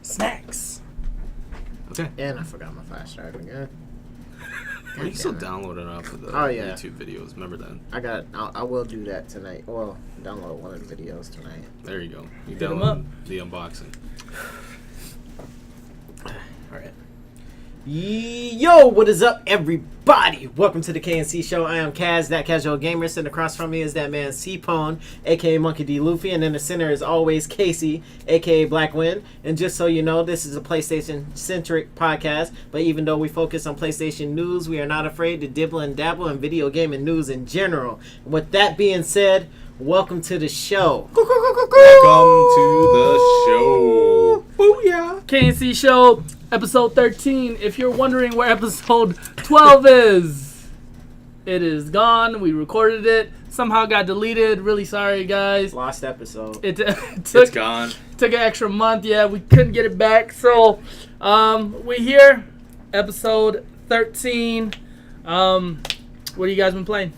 Snacks. Okay. And I forgot my flash drive again. Well, you still download it off of the yeah. YouTube videos. Remember that? I will do that tonight. Well, download one of the videos tonight. There you go. You Hit 'em download the unboxing. All right. Yo, what is up, everybody? Welcome to the KNC Show. I am Kaz, that casual gamer. Sitting across from me is that man C-Pone, aka Monkey D. Luffy, and in the center is always Casey, aka Black Wind. And just so you know, this is a PlayStation-centric podcast, but even though we focus on PlayStation news, we are not afraid to dibble and dabble in video gaming news in general. With that being said, welcome to the show. Welcome to the show. Booyah. KNC Show, episode 13. If you're wondering where episode 12 is, it is gone. We recorded it. Somehow got deleted. Really sorry, guys. Lost episode. It It's took gone. an extra month. Yeah, we couldn't get it back. So, we here, episode 13. What have you guys been playing?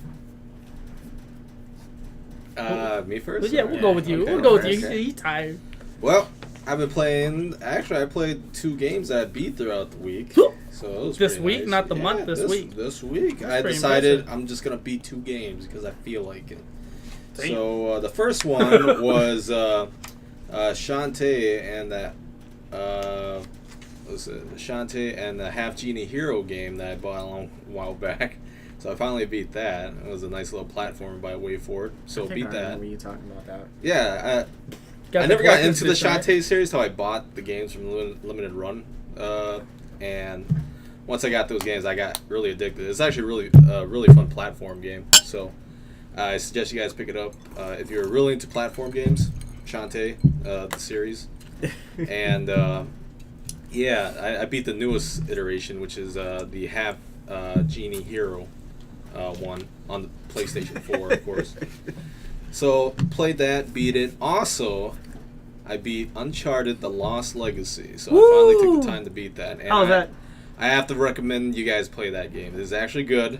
Me first? Well, yeah, we'll go with you. Okay. We'll go with Okay. you. He's tired. Well, I've been playing. Actually, I played 2 games that I beat throughout the week. So it was This pretty week? nice. Not the month, this week. This week. That's I pretty decided impressive. I'm just going to beat 2 games because I feel like it. Damn. So the first one was Shantae and that. What was it? Shantae and the Half Genie Hero game that I bought a long while back. So I finally beat that. It was a nice little platform by WayForward. So beat I that. remember you talking about that. Yeah, I the never got collector's into the edition, right? Shantae series until I bought the games from Limited Run, and once I got those games, I got really addicted. It's actually really fun platform game. So I suggest you guys pick it up if you're really into platform games. Shantae, the series, and yeah, I beat the newest iteration, which is the Half Genie Hero one on the PlayStation 4, of course. So, played that, beat it. Also, I beat Uncharted The Lost Legacy. So, I finally took the time to beat that. And How's that? I have to recommend you guys play that game. It is actually good.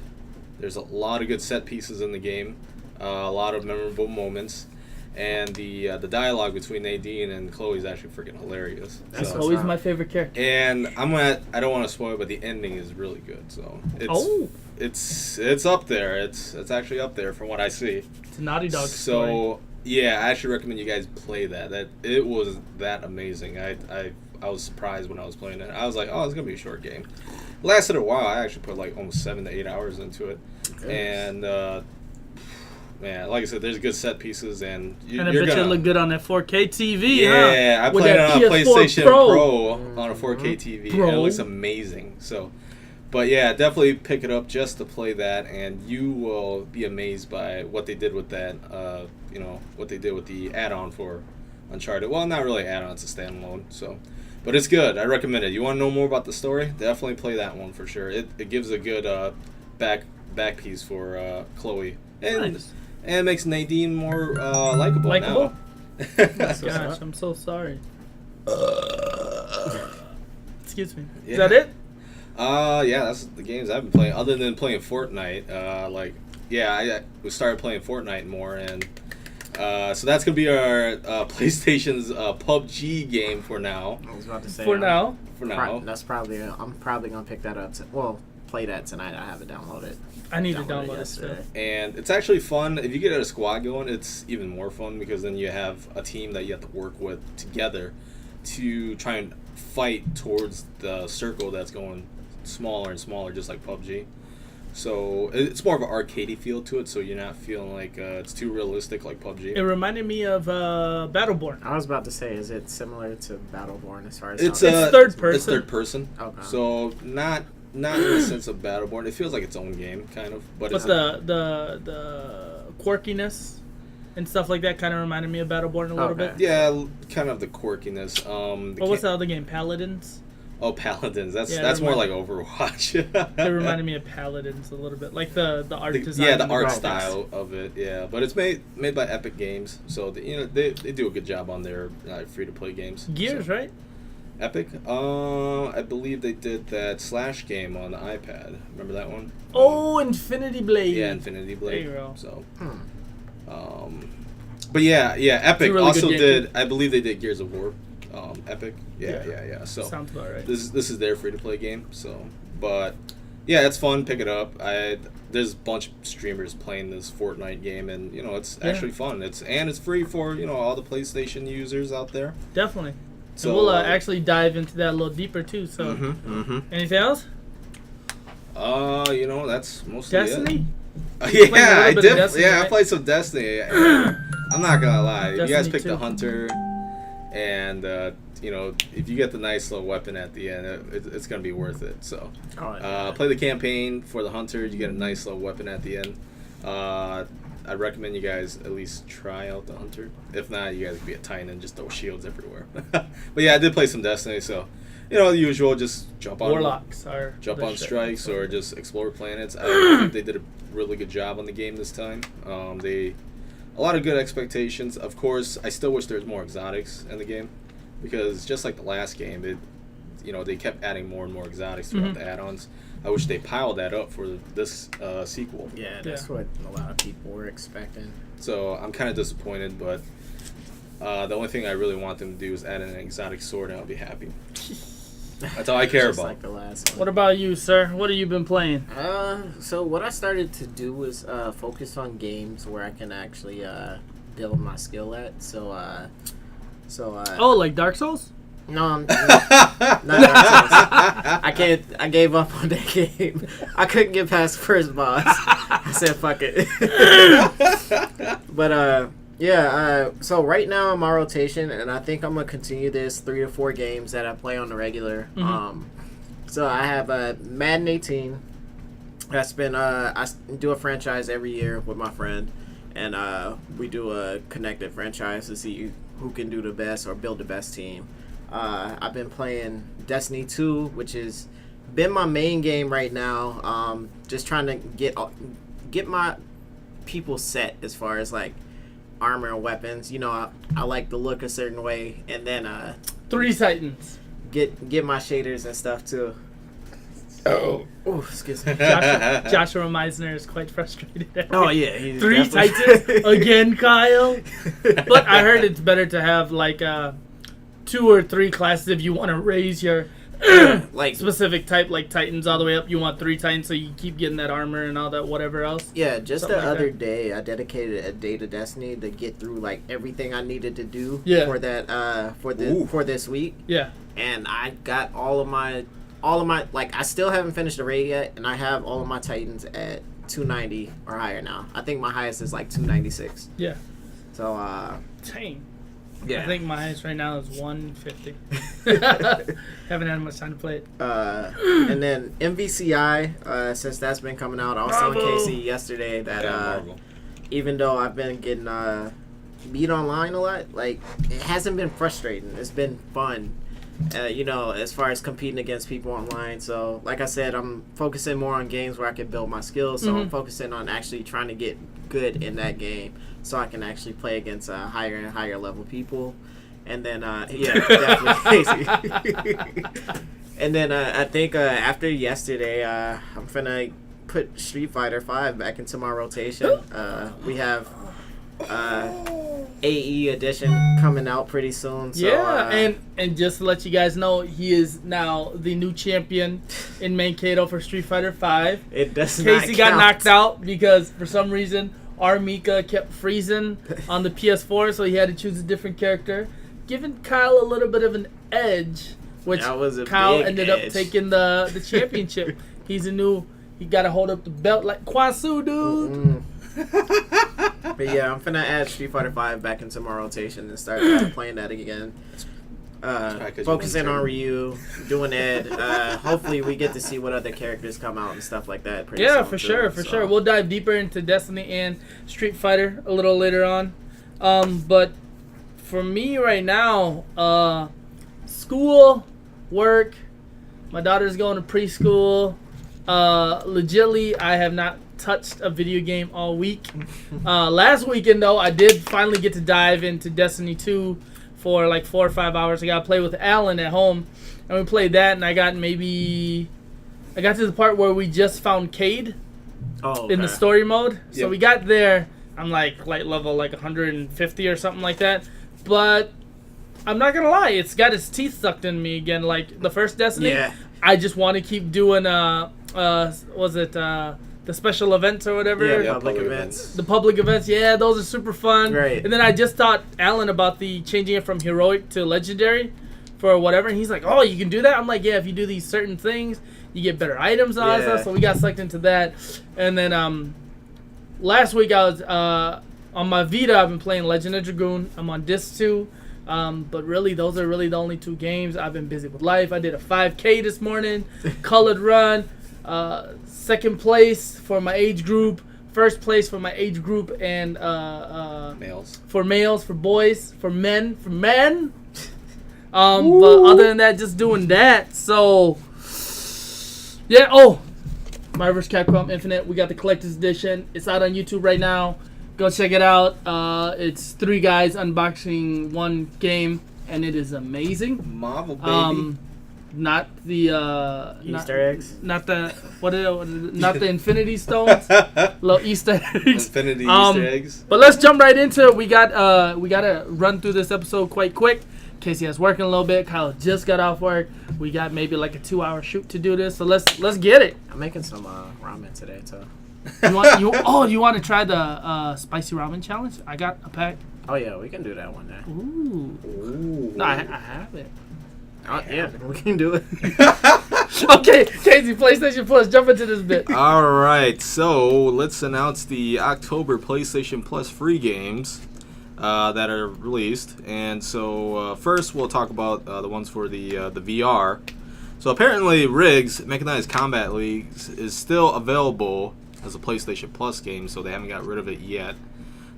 There's a lot of good set pieces in the game. A lot of memorable moments. And the dialogue between Nadine and Chloe is actually freaking hilarious. That's So- Always my favorite character. and I don't want to spoil it, but the ending is really good. So, it's up there. It's actually up there from what I see. It's a Naughty Dog story. So yeah, I actually recommend you guys play that. That it was that amazing. I was surprised when I was playing it. I was like, oh, it's gonna be a short game. It lasted a while. I actually put like almost 7 to 8 hours into it, and man, like I said, there's good set pieces, and I you're bet gonna you look good on that 4K TV, yeah, huh? I With played it that on a PS4 PlayStation Pro on a 4K TV, Bro. and it looks amazing. So, but yeah, definitely pick it up just to play that, and you will be amazed by what they did with that. What they did with the add-on for Uncharted. Well, not really add-on; it's a standalone. So, but it's good. I recommend it. You want to know more about the story? Definitely play that one for sure. It gives a good back piece for Chloe, and Nice. and it makes Nadine more likable Likeable? now. Gosh, I'm so sorry. Excuse me. Yeah. Is that it? Yeah, that's the games I've been playing. Other than playing Fortnite, we started playing Fortnite more, and so that's gonna be our PlayStation's PUBG game for now. I was about to say For now. For now, I'm probably gonna pick that up. Play that tonight. I haven't downloaded. I need to Downloaded download it still. yesterday. and it's actually fun. If you get a squad going, it's even more fun because then you have a team that you have to work with together to try and fight towards the circle that's going smaller and smaller, just like PUBG. So it's more of an arcadey feel to it, so you're not feeling like it's too realistic like PUBG. It reminded me of Battleborn. I was about to say, is it similar to Battleborn as far as It's how- third person. It's third person. Okay. So not in the sense of Battleborn. It feels like its own game, kind of. But But it's the quirkiness and stuff like that kind of reminded me of Battleborn a little Okay. bit. yeah, kind of the quirkiness. But what's the other game? Paladins? Oh, Paladins. That's Yeah, that's more like remind- Overwatch. It reminded me of Paladins a little bit. Like the art design. Yeah, the and art graphics. style of it. Yeah, but it's made by Epic Games, so they do a good job on their free to play games. Gears, So. right? Epic. I believe they did that Slash game on the iPad. Remember that one? Oh, Infinity Blade. Yeah, Infinity Blade. There you go. So, Hmm. but yeah, Epic really also good game, did. I believe they did Gears of War Epic. Yeah. Yeah. So Sounds about right. this is their free to play game. So, but yeah, it's fun. Pick it up. There's a bunch of streamers playing this Fortnite game, and it's actually fun. It's free for all the PlayStation users out there. Definitely. So And we'll actually dive into that a little deeper too. So, anything else? That's mostly Destiny. it. Playing a little bit of Destiny, I right? played some Destiny. I'm not gonna lie. You guys Destiny picked 2. the Hunter, and if you get the nice little weapon at the end, it's gonna be worth it. So, play the campaign for the Hunter. You get a nice little weapon at the end. I'd recommend you guys at least try out the Hunter. If not, you guys can be a Titan and just throw shields everywhere. But yeah, I did play some Destiny, so the usual, just jump on Warlocks are the shit. strikes or just explore planets. I think they did a really good job on the game this time. A lot of good expectations. Of course, I still wish there was more exotics in the game, because just like the last game, they kept adding more and more exotics throughout the add-ons. I wish they piled that up for this sequel. Yeah, that's what a lot of people were expecting. So I'm kind of disappointed, but the only thing I really want them to do is add in an exotic sword, and I'll be happy. That's all I care Just about. like the last one. What about you, sir? What have you been playing? So what I started to do was focus on games where I can actually build my skill at. So Oh, like Dark Souls? no, not Dark Souls. I gave up on that game. I couldn't get past the first boss. I said fuck it. But so right now I'm on rotation, and I think I'm gonna continue this 3 to 4 games that I play on the regular. So I have Madden 18. That's been I do a franchise every year with my friend, and we do a connected franchise to see who can do the best or build the best team. I've been playing Destiny 2, which has been my main game right now. Just trying to get my people set as far as like armor and weapons. I like to look a certain way, and then 3 Titans. get my shaders and stuff too. Oh, excuse me. Joshua Meisner is quite frustrated. Oh yeah, he's 3 definitely- Titans again, Kyle. But I heard it's better to have like 2 or 3 classes if you want to raise your like specific type, like Titans all the way up. You want 3 Titans, so you keep getting that armor and all that whatever else. Yeah, just Something the like other that. day, I dedicated a day to Destiny to get through like everything I needed to do for that for this week, Yeah. and I got all of my like I still haven't finished the raid yet, and I have all of my Titans at 290 or higher now. I think my highest is like 296. Yeah. So Dang. yeah. I think my highest right now is 150. Haven't had much time to play it. And then MVCI, since that's been coming out, I was telling Bravo. Casey yesterday that Marvel. even though I've been getting beat online a lot, like it hasn't been frustrating. It's been fun, as far as competing against people online. So, like I said, I'm focusing more on games where I can build my skills. So I'm focusing on actually trying to get good in that game, so I can actually play against higher and higher level people. And then, definitely Casey. And then I think after yesterday, I'm finna put Street Fighter 5 back into my rotation. We have AE edition coming out pretty soon. So, and just to let you guys know, he is now the new champion in Mankato for Street Fighter 5. it does not Casey got count. knocked out because for some reason our Mika kept freezing on the PS4, so he had to choose a different character, giving Kyle a little bit of an edge, which That was a Kyle big ended edge. up taking the championship. He got to hold up the belt like Kwasu, dude. But yeah, I'm finna add Street Fighter 5 back into my rotation and start playing that again. right, 'cause you Focusing won on the Ryu, doing that. Hopefully we get to see what other characters come out and stuff like that. Pretty Yeah, soon for too, sure, for so. sure. We'll dive deeper into Destiny and Street Fighter a little later on. But for me right now, school, work, my daughter's going to preschool. Legitly, I have not touched a video game all week. Last weekend, though, I did finally get to dive into Destiny 2 for like 4 or 5 hours. I got to play with Alan at home, and we played that, and I got to the part where we just found Cade in the story mode. So Yep. we got there. I'm like level like 150 or something like that. But I'm not gonna lie, it's got its teeth sucked in me again. Like the first Destiny, Yeah. I just want to keep doing was it the special events or whatever? Yeah, public events. The public events, yeah, those are super fun. Right. And then I just taught Alan about the changing it from heroic to legendary for whatever, and he's like, "Oh, you can do that." I'm like, "Yeah, if you do these certain things, you get better items and all that Yeah. stuff." So we got sucked into that, and then last week I was on my Vita. I've been playing Legend of Dragoon. I'm on disc 2. But really, those are really the only 2 games. I've been busy with life. I did a 5K this morning, colored run, second place for my age group, first place for my age group, and Males. for males, for boys, for men. But other than that, just doing that. So, yeah. Oh, Marvel vs. Capcom Infinite. We got the collector's edition. It's out on YouTube right now. Go check it out. It's 3 guys unboxing one game, and it is amazing. Marvel, baby. Not the Easter eggs. not the not the Infinity Stones, little Easter eggs. Infinity Easter eggs. But let's jump right into it. We gotta run through this episode quite quick. Casey has working a little bit. Kyle just got off work. We got maybe like a 2-hour shoot to do this. So let's get it. I'm making some ramen today too. You want to try the spicy ramen challenge? I got a pack. Oh yeah, we can do that one day. Ooh. No, I have it. Yeah, we can do it. Okay, Casey, PlayStation Plus, jump into this bit. All right, so let's announce the October PlayStation Plus free games that are released. And so first we'll talk about the ones for the VR. So apparently Riggs, Mechanized Combat Leagues, is still available as a PlayStation Plus game, so they haven't got rid of it yet.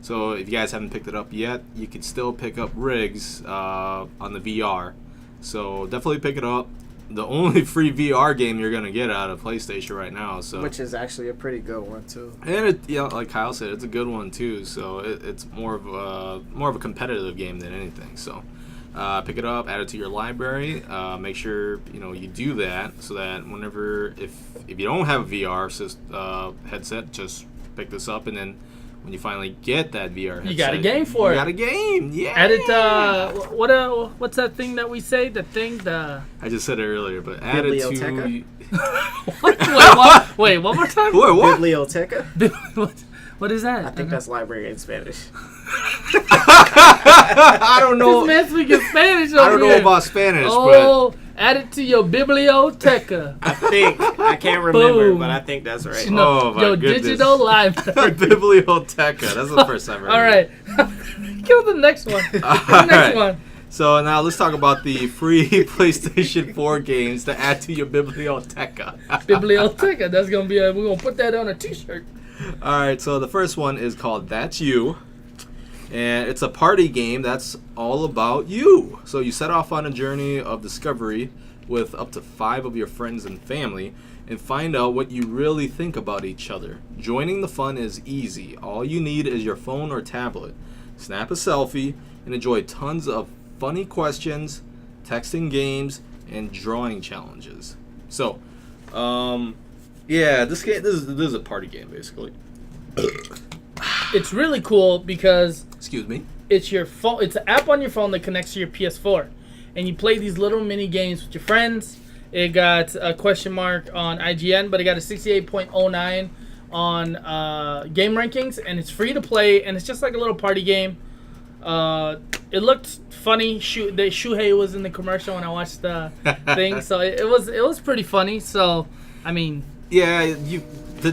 So if you guys haven't picked it up yet, you can still pick up Riggs on the VR. So definitely pick it up. The only free VR game you're gonna get out of PlayStation right now. So Which is actually a pretty good one too. and it, like Kyle said, it's a good one too. So it's more of a competitive game than anything. So pick it up, add it to your library. Make sure you do that so that whenever if you don't have a VR headset, just pick this up, and then when you finally get that VR headset, You got a game for it. You got a game, yeah. Add it. What's that thing that we say? The I just said it earlier, but add it to. Biblioteca? Wait, one more time. What? Biblioteca? What is that? I think that's library in Spanish. I don't know. This man speaking Spanish over I don't know here. about Spanish, Oh, add it to your biblioteca. I think. I can't remember, Boom. but I think that's right. Oh, my Your goodness. digital but library. Biblioteca. That's the first time I've heard. All right. Go to the next one. The next right. one. So now let's talk about the free PlayStation 4 games to add to your Biblioteca. Biblioteca. That's gonna be. We're gonna put that on a T-shirt. All right. So the first one is called That's You. And it's a party game that's all about you. So you set off on a journey of discovery with up to 5 of your friends and family and find out what you really think about each other. Joining the fun is easy. All you need is your phone or tablet. Snap a selfie and enjoy tons of funny questions, texting games, and drawing challenges. So, yeah, this is a party game basically. It's really cool because Excuse me. it's your phone. It's an app on your phone that connects to your PS4, and you play these little mini games with your friends. It got a question mark on IGN, but it got a 68.09 on game rankings, and it's free to play, and it's just like a little party game. It looked funny. Shuhei was in the commercial when I watched the thing, so it was pretty funny. So, I mean, Yeah,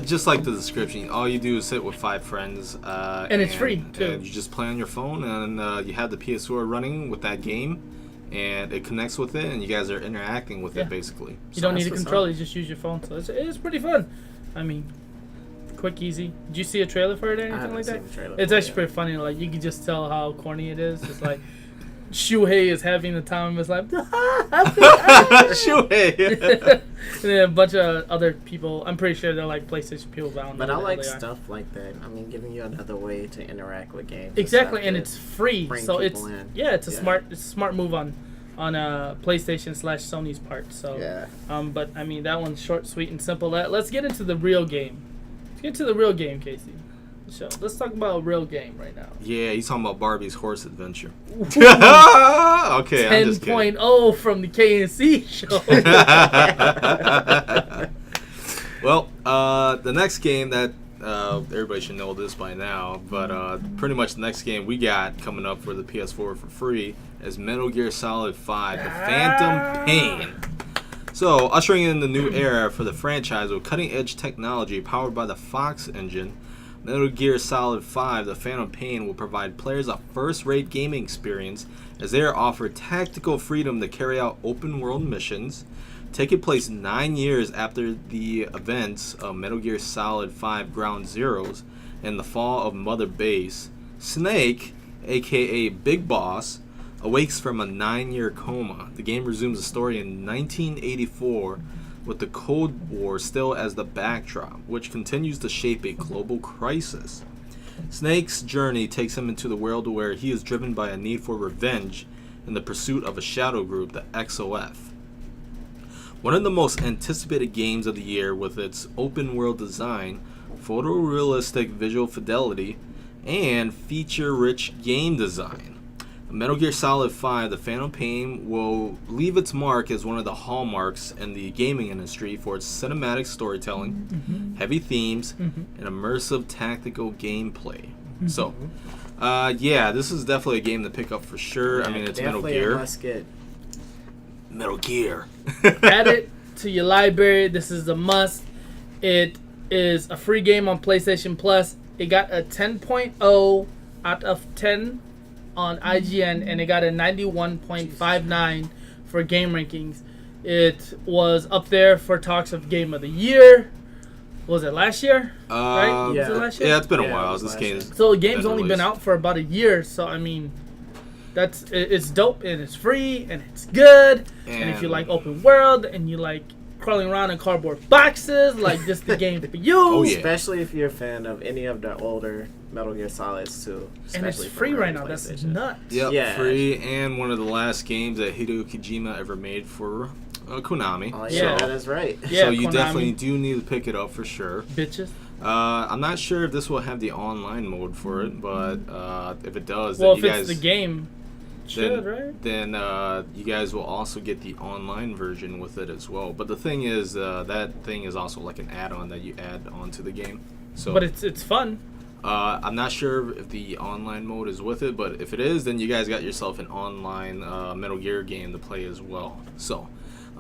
just like the description, all you do is sit with 5 friends, and it's free too. And you just play on your phone, and you have the PS4 running with that game, and it connects with it, and you guys are interacting with Yeah. it basically. You don't need a that's what's controller; up. you just use your phone. So it's pretty fun. I mean, quick, easy. Did you see a trailer for it or I anything haven't like that? seen the trailer It's for it actually yet. pretty funny. Like you can just tell how corny it is. It's like Shuhei is having the time of his life. Shuhei. And then a bunch of other people. I'm pretty sure they're like PlayStation people. But I don't know But I who the like hell they are. stuff like that. I mean, giving you another way to interact with games. Exactly, stuff and that- it's free, bring so it's people in. it's a Yeah. smart move on PlayStation / Sony's part. So Yeah. but I mean that one's short, sweet, and simple. Let's get into the real game. Let's get to the real game, Casey. show. Let's talk about a real game right now. Yeah, he's talking about Barbie's Horse Adventure. Okay, I'm just kidding. 10.0 from the KNC show. Well, the next game that everybody should know this by now, but pretty much the next game we got coming up for the PS4 for free is Metal Gear Solid 5, The Phantom Pain. So, ushering in the new era for the franchise with cutting-edge technology powered by the Fox engine, Metal Gear Solid 5, The Phantom Pain will provide players a first-rate gaming experience as they are offered tactical freedom to carry out open-world missions. Taking place 9 years after the events of Metal Gear Solid 5 Ground Zeroes and the fall of Mother Base, Snake, aka Big Boss, awakes from a 9-year coma. The game resumes the story in 1984 with the Cold War still as the backdrop, which continues to shape a global crisis. Snake's journey takes him into the world where he is driven by a need for revenge in the pursuit of a shadow group, the XOF. One of the most anticipated games of the year with its open world design, photorealistic visual fidelity, and feature-rich game design. Metal Gear Solid 5, The Phantom Pain will leave its mark as one of the hallmarks in the gaming industry for its cinematic storytelling, heavy themes, and immersive tactical gameplay. So, yeah, this is definitely a game to pick up for sure. Yeah, I mean, it's definitely Metal Gear. a must get. Metal Gear. Add it to your library. This is a must. It is a free game on PlayStation Plus. It got a 10.0 out of 10 on IGN, and it got a 91.59 for game rankings. It was up there for talks of Game of the Year. Was it last year? Right? Yeah. Was it last year? Yeah, it's been a Yeah, while. it was This last game. year. So the game's been only been released. out for about a year, so I mean, it's dope and it's free and it's good. And if you like open world and you like crawling around in cardboard boxes, like this the game for you. Oh, yeah. Especially if you're a fan of any of the older Metal Gear Solids too. And it's especially from free early right now. That's PlayStation. nuts. Yep, Yeah. free, and one of the last games that Hideo Kojima ever made for Konami. Oh yeah, So- that is right. Yeah, So you Konami. definitely do need to pick it up for sure. Bitches. I'm not sure if this will have the online mode for it, but if it does, Well, then if you it's guys the game, should, then, right? then you guys will also get the online version with it as well. But the thing is, that thing is also like an add-on that you add onto the game. So, But it's fun. I'm not sure if the online mode is with it, but if it is, then you guys got yourself an online Metal Gear game to play as well. So,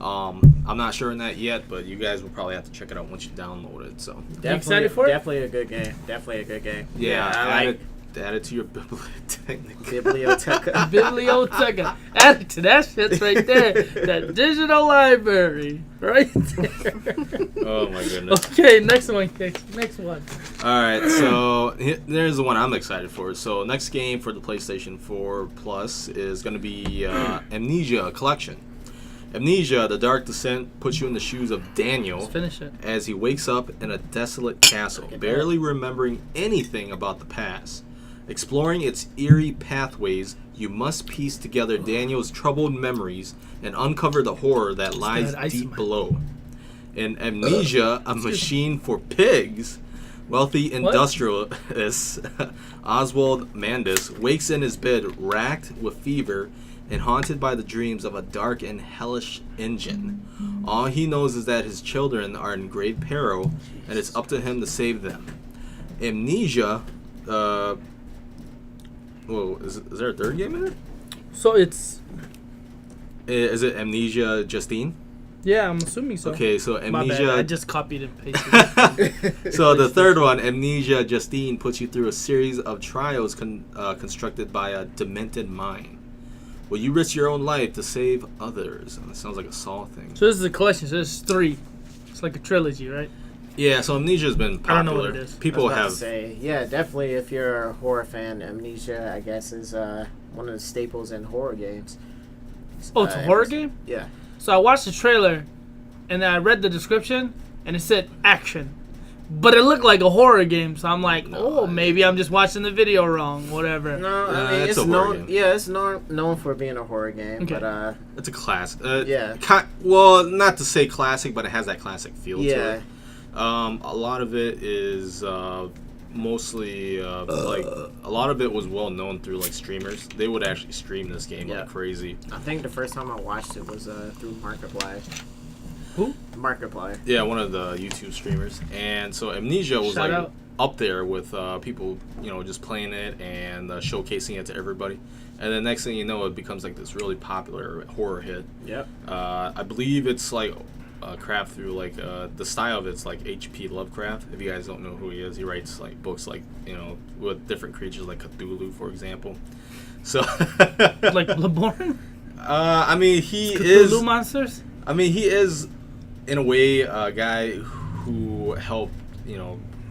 I'm not sure on that yet, but you guys will probably have to check it out once you download it. So, Definitely, excited for it? Definitely a good game. Definitely a good game. yeah, I like add it to your biblioteca. Biblioteca. Biblioteca. Add it to that shit right there. That digital library. Right there. Oh my goodness. Okay, next one. Next one. All right, so there's the one I'm excited for. So next game for the PlayStation 4 Plus is going to be Amnesia Collection. Amnesia: The Dark Descent puts you in the shoes of Daniel Let's finish it. as he wakes up in a desolate castle, barely remembering anything about the past. Exploring its eerie pathways, you must piece together Daniel's troubled memories and uncover the horror that lies got ice in deep my- below. In Amnesia, a machine for pigs, wealthy industrialist Oswald Mandus wakes in his bed racked with fever and haunted by the dreams of a dark and hellish engine. All he knows is that his children are in great peril, and it's up to him to save them. Amnesia, whoa, is there a third game in it? So it's Is it Amnesia Justine? yeah, I'm assuming so. Okay, so My bad. Amnesia. I just copied and pasted. So the third one, Amnesia Justine, puts you through a series of trials constructed by a demented mind. Will you risk your own life to save others? And it sounds like a Saw thing. So this is a collection. So this is 3. It's like a trilogy, right? Yeah, so Amnesia's been popular. I don't know what it is. People I was about to have. say, yeah, definitely. If you're a horror fan, Amnesia, I guess, is one of the staples in horror games. Oh, it's a horror game? Yeah. So I watched the trailer, and then I read the description, and it said action. But it looked like a horror game, so I'm like, oh, maybe I'm just watching the video wrong, whatever. No, I mean it's it's a horror known. game. Yeah, it's known for being a horror game, Okay. but It's a classic. Yeah. Well, not to say classic, but it has that classic feel to yeah, it. A lot of it is mostly like a lot of it was well known through like streamers. They would actually stream this game Yeah. like crazy. I think the first time I watched it was through Markiplier. Who? Markiplier. Yeah, one of the YouTube streamers. And so Amnesia was Shout like out. up there with people, just playing it and showcasing it to everybody. And then next thing you know, it becomes like this really popular horror hit. Yep. I believe it's like craft through like the style of it's like H.P. Lovecraft. If you guys don't know who he is, he writes like books like with different creatures like Cthulhu, for example. So Like Bloodborne? I mean he Cthulhu is. monsters? I mean he is in a way a guy who helped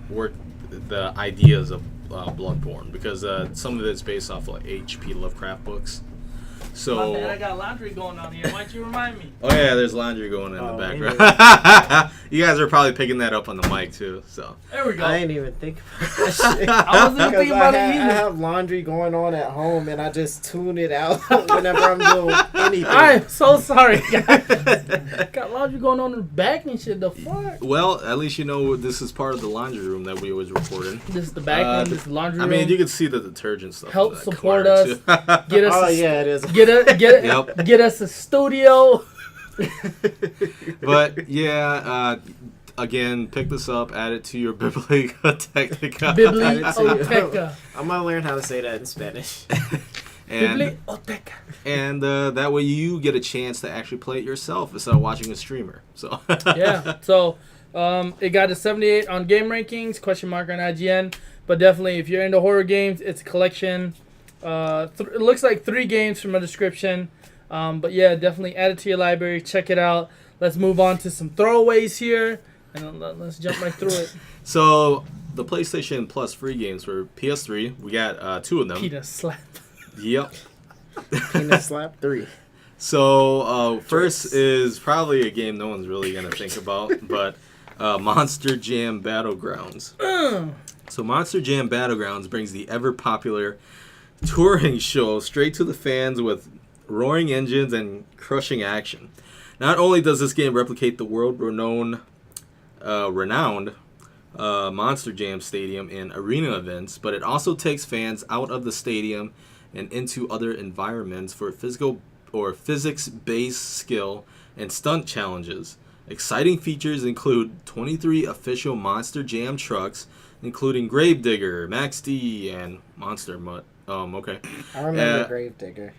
work the ideas of Bloodborne because some of it's based off like H.P. Lovecraft books. So My bad, I got laundry going on here. Why'd you remind me? oh yeah, there's laundry going in Oh, the background. You guys are probably picking that up on the mic too. So There we go. I ain't even think about that shit. I wasn't even thinking about it I either. have laundry going on at home, and I just tune it out whenever I'm doing anything. I'm so sorry, guys. Got laundry going on in the back and shit. The fuck? well, at least this is part of the laundry room that we always record in. This is the back room. This is the laundry I room. mean, you can see the detergent stuff. Help in that support corner, us. too. Get us. Oh a, yeah, it is. Yep. Get us a studio. But yeah, again, pick this up, add it to your Biblioteca. Biblioteca. I'm gonna learn how to say that in Spanish. and Biblioteca. and that way you get a chance to actually play it yourself instead of watching a streamer. So Yeah. So it got a 78 on game rankings, question mark on IGN. But definitely, if you're into horror games, it's a collection. It looks like 3 games from a description. But yeah, definitely add it to your library. Check it out. Let's move on to some throwaways here. And let's jump right through it. So the PlayStation Plus free games for PS3, we got 2 of them. Peter slap. Yep. Penis slap 3. So first is probably a game no one's really gonna think about, but Monster Jam Battlegrounds. So Monster Jam Battlegrounds brings the ever popular touring show straight to the fans with roaring engines and crushing action. Not only does this game replicate the world-renowned Monster Jam Stadium and arena events, but it also takes fans out of the stadium and into other environments for physical or physics-based skill and stunt challenges. Exciting features include 23 official Monster Jam trucks, including Gravedigger, Max D, and Monster Mutt. Okay. I remember Gravedigger.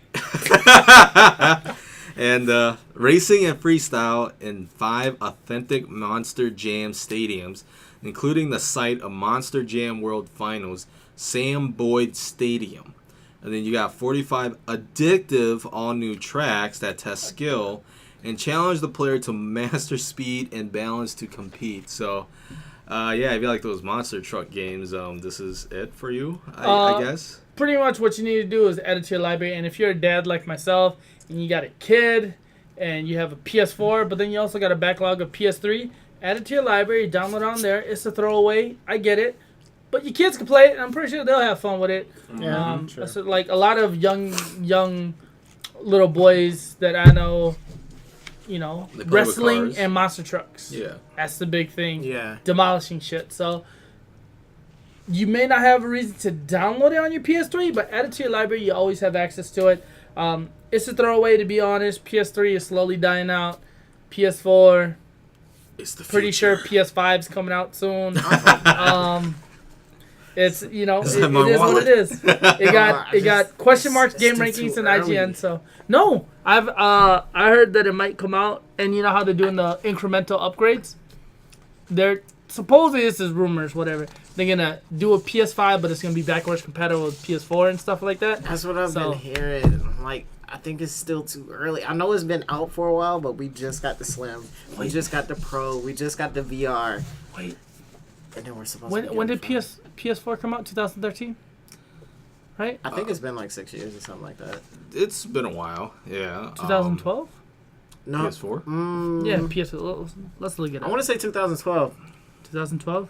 And racing and freestyle in 5 authentic Monster Jam stadiums, including the site of Monster Jam World Finals, Sam Boyd Stadium. And then you got 45 addictive all-new tracks that test skill and challenge the player to master speed and balance to compete. So, yeah, if you like those monster truck games, this is it for you, I guess. Pretty much what you need to do is add it to your library. And if you're a dad like myself and you got a kid and you have a PS4, but then you also got a backlog of PS3, add it to your library, download it on there. It's a throwaway. I get it. But your kids can play it, and I'm pretty sure they'll have fun with it. Yeah, sure. So, like a lot of young little boys that I know, They play with wrestling cars. and monster trucks. Yeah. That's the big thing. Yeah. Demolishing shit. So you may not have a reason to download it on your PS3, but add it to your library. You always have access to it. It's a throwaway, to be honest. PS3 is slowly dying out. PS4, It's the pretty future. sure PS5's coming out soon. It's it is that my what wallet? it is. It got question marks, game it's rankings, too and early. IGN. So no, I heard that it might come out, and you know how they're doing the incremental upgrades. They're supposedly, this is rumors, whatever. They're gonna do a PS5, but it's gonna be backwards compatible with PS4 and stuff like that. That's what I've So- been hearing. Like, I think it's still too early. I know it's been out for a while, but we just got the Slim. We just got the Pro. We just got the VR. Wait, And then we're supposed to when get did the phone. PS4 come out? 2013, right? I think it's been like 6 years or something like that. It's been a while. Yeah. 2012. No. PS4. Yeah, PS. Let's look it I up. want to say 2012. 2012.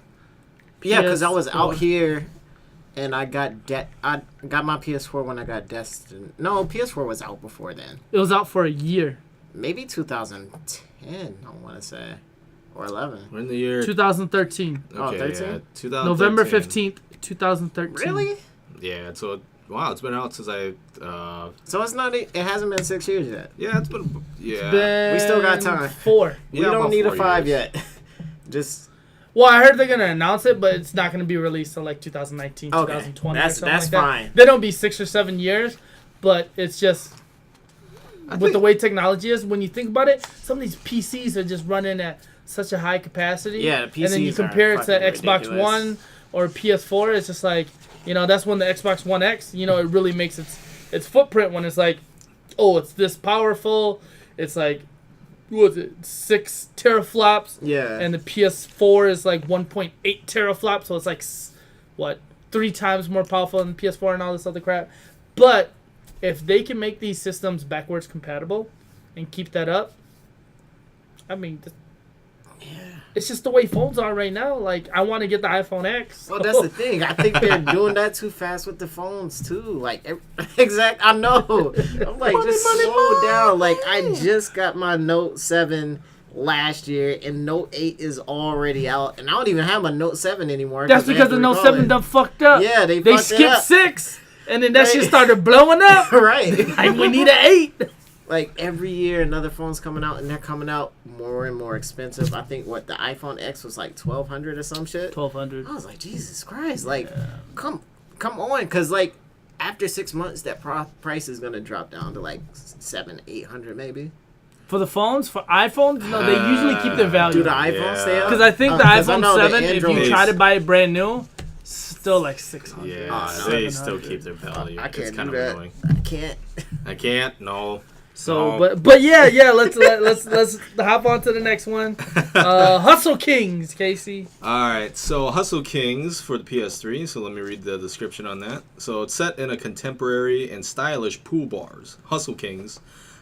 Yeah, because I was PS4. out here, and I got I got my PS4 when I got Destin. No, PS4 was out before then. It was out for a year. Maybe 2010. I want to say. Or 11. We're in the year 2013. Oh, okay, 13? yeah, 2013. November 15th, 2013. Really? Yeah, so wow, it's been out since I. So it's not. It hasn't been 6 years yet. Yeah, it's been. Yeah. Been We still got time. 4. We Yeah, don't about need a 4 5 years. yet. Just Well, I heard they're gonna announce it, but it's not gonna be released till like 2019, Okay. 2020. That's- or something that's like that. fine. They don't be 6 or 7 years, but it's just I with think- the way technology is. When you think about it, some of these PCs are just running at such a high capacity. Yeah, the and then you PCs are compare it to fucking Xbox ridiculous. One or PS4. It's just like, you know, that's when the Xbox One X, you know, it really makes its footprint when it's like, oh, it's this powerful. It's like, what was it, 6 teraflops, yeah. and the PS4 is like 1.8 teraflops, so it's like, what, 3 times more powerful than PS4 and all this other crap. But if they can make these systems backwards compatible and keep that up, I mean, it's just the way phones are right now. Like, I want to get the iPhone X. Well, that's the thing. I think they're doing that too fast with the phones too. Like, I know. I'm like, just slow down. Like, I just got my Note 7 last year, and Note 8 is already out, and I don't even have my Note 7 anymore. That's they because have the to Note recall 7 it. done fucked up. Yeah, they They fucked it skipped up. 6, and then that shit Right. started blowing up. Right. Like, we need an 8. Like, every year another phone's coming out, and they're coming out more and more expensive. I think the iPhone X was like $1,200 or some shit. 1200. I was like, Jesus Christ! Like, come on, because like after 6 months, that price is gonna drop down to like 700-800 maybe. For the phones, for iPhones, no, they usually keep their value. Do the iPhone stay up? Because I think the 'Cause I iPhone know the 7, if you Android- try to buy it brand new, still like 600. Yeah, Oh, no. they 700. still keep their value. I It's can't kind do of that. annoying. I can't. I can't. No. So, No. but yeah, let's hop on to the next one. Hustle Kings, Casey. All right, so Hustle Kings for the PS3. So let me read the description on that. So it's set in a contemporary and stylish pool bars. Hustle Kings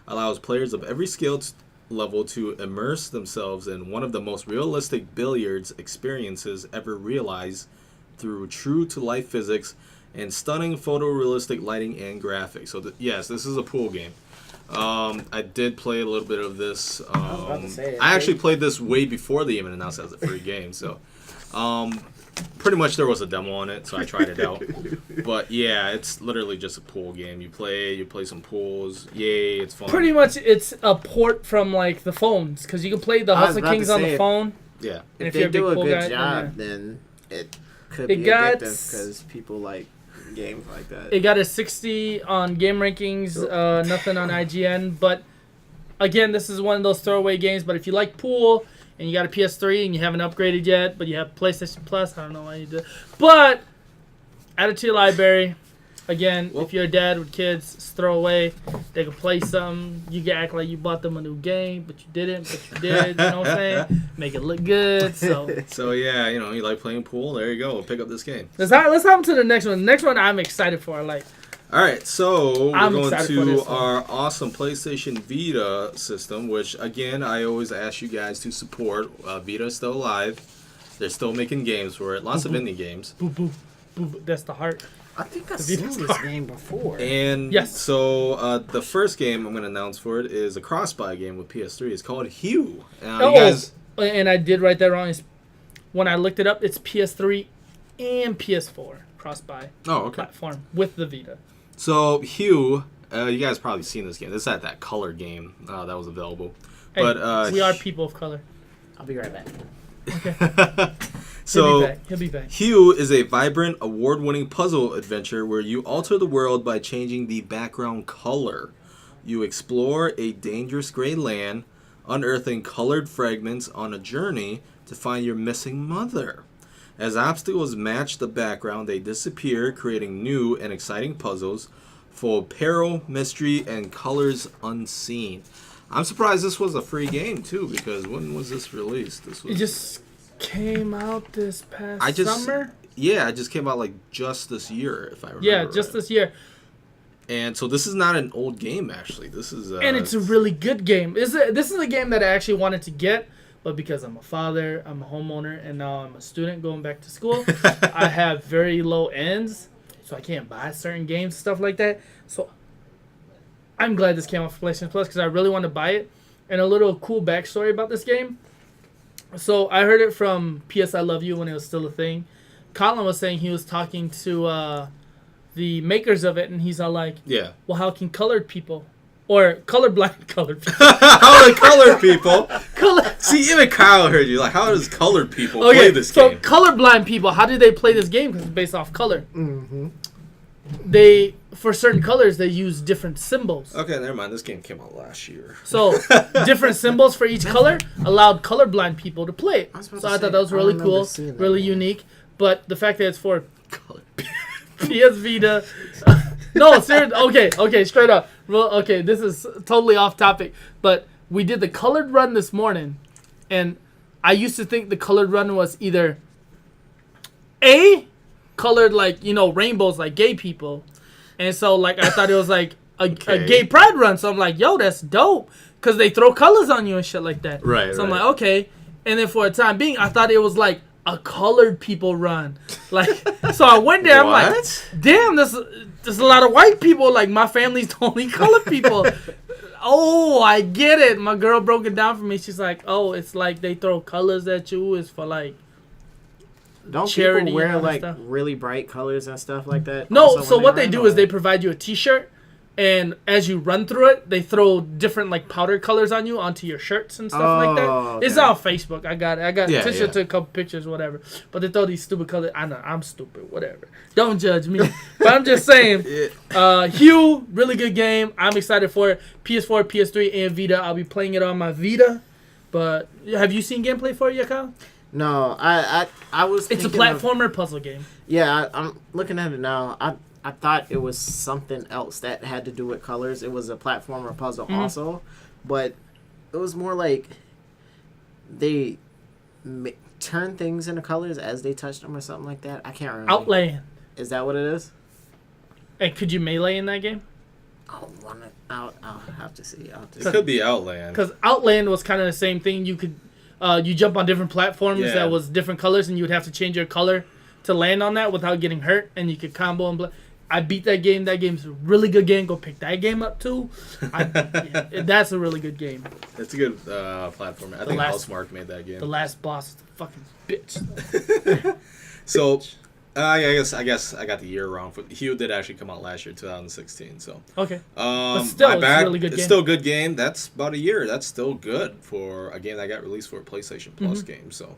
allows players of every skill level to immerse themselves in one of the most realistic billiards experiences ever realized through true-to-life physics and stunning photorealistic lighting and graphics. So yes, this is a pool game. I did play a little bit of this. was about to say, I actually played this way before they even announced it as a free game. So, pretty much there was a demo on it, so I tried it out. But yeah, it's literally just a pool game. You play some pools. Yay, it's fun. Pretty much, it's a port from like the phones, because you can play the I was Hustle about to Kings on the say, phone. Yeah. And If you're they do a pool good guy, job, then it could It be got- addictive because people like games like that. It got a 60 on game rankings, nothing on IGN. But again, this is one of those throwaway games. But if you like pool and you got a PS3 and you haven't upgraded yet, but you have PlayStation Plus, I don't know why you do it. But add it to your library. Again, if you're a dad with kids, it's throwaway. They can play something. You can act like you bought them a new game, but you didn't. But you did. You know what I'm saying? Make it look good. So yeah, you like playing pool. There you go. Pick up this game. Let's hop to the next one. The next one I'm excited for. Like, All right, so I'm we're going excited for to this one. our awesome PlayStation Vita system, which again I always ask you guys to support. Vita is still alive; they're still making games for it. Lots of indie games. boo, boo, boo, boo. That's the heart. I think I've The seen Vita's this hard. game before. And Yes. so the first game I'm going to announce for it is a cross-buy game with PS3. It's called Hue. Oh, You guys, and I did write that wrong. When I looked it up, it's PS3 and PS4 cross-buy okay. platform with the Vita. So Hue, you guys probably seen this game. This is at that color game that was available. Hey, But we are people of color. I'll be right back. so He'll be back. Hue is a vibrant, award-winning puzzle adventure where you alter the world by changing the background color. You explore a dangerous gray land, unearthing colored fragments on a journey to find your missing mother. As obstacles match the background, they disappear, creating new and exciting puzzles full of peril, mystery, and colors unseen. I'm surprised this was a free game, too, because when was this released? This was... It just came out this past summer. Yeah, it just came out like just this year, if I remember. Yeah, just right. this year. And so this is not an old game, actually. This is And it's a really good game. This is a game that I actually wanted to get, but because I'm a father, I'm a homeowner, and now I'm a student going back to school, I have very low ends, so I can't buy certain games, stuff like that. So I'm glad this came out for PlayStation Plus because I really want to buy it. And a little cool backstory about this game. So I heard it from PS I Love You when it was still a thing. Colin was saying he was talking to the makers of it, and he's all like, Yeah. well, how can colored people, or colorblind colored people, How do colored people? color... See, even Kyle heard you. Like, how does colored people play this so game? colorblind people, how do they play this game? Because it's based off color. Mm-hmm. They, for certain colors, they use different symbols. Okay, never mind. This game came out last year. So different symbols for each color allowed colorblind people to play it. So I thought that was really cool, really unique. But the fact that it's for PS Vita, no, seriously. Okay, straight up. Okay, this is totally off topic, but we did the colored run this morning, and I used to think the colored run was either colored like, you know, rainbows like gay people, and so like I thought it was like a gay pride run. So I'm like, yo, that's dope, because they throw colors on you and shit like that. Right. So I'm like, okay, and then for a time being, I thought it was like a colored people run. Like, so I went there. I'm like, damn, there's a lot of white people. Like, my family's the only colored people. Oh, I get it. My girl broke it down for me. She's like, oh, it's like they throw colors at you. It's for like Don't charity people wear and all that like stuff. really bright colors and stuff like that? No, also so when what they run, do or- is they provide you a T-shirt, and as you run through it, they throw different like powder colors on you onto your shirts and stuff like that. Oh, It's okay. on Facebook. I got it. Yeah, Tisha yeah. took a couple pictures, whatever. But they throw these stupid colors. I know I'm stupid, whatever. Don't judge me. But I'm just saying. Hue, really good game. I'm excited for it. PS4, PS3, and Vita. I'll be playing it on my Vita. But have you seen gameplay for it yet, Kyle? No, I was. It's a thinking of- platformer puzzle game. Yeah, I'm looking at it now. I thought it was something else that had to do with colors. It was a platformer puzzle also, but it was more like they turn things into colors as they touch them or something like that. I can't remember. Outland. Is that what it is? Hey, could you melee in that game? I'll have to see. It could be Outland. Because Outland was kind of the same thing. You could you jump on different platforms Yeah. that was different colors, and you would have to change your color to land on that without getting hurt, and you could combo and I beat that game. That game's a really good game. Go pick that game up too. That's a really good game. It's a good platform. I think last- Housemarque made that game. The last boss is the fucking bitch. So, I guess I got the year wrong. Hue did actually come out last year, 2016. So, Okay. but still, it's a really good game. Still a good game. That's about a year. That's still good for a game that got released for a PlayStation Mm-hmm. Plus game. So,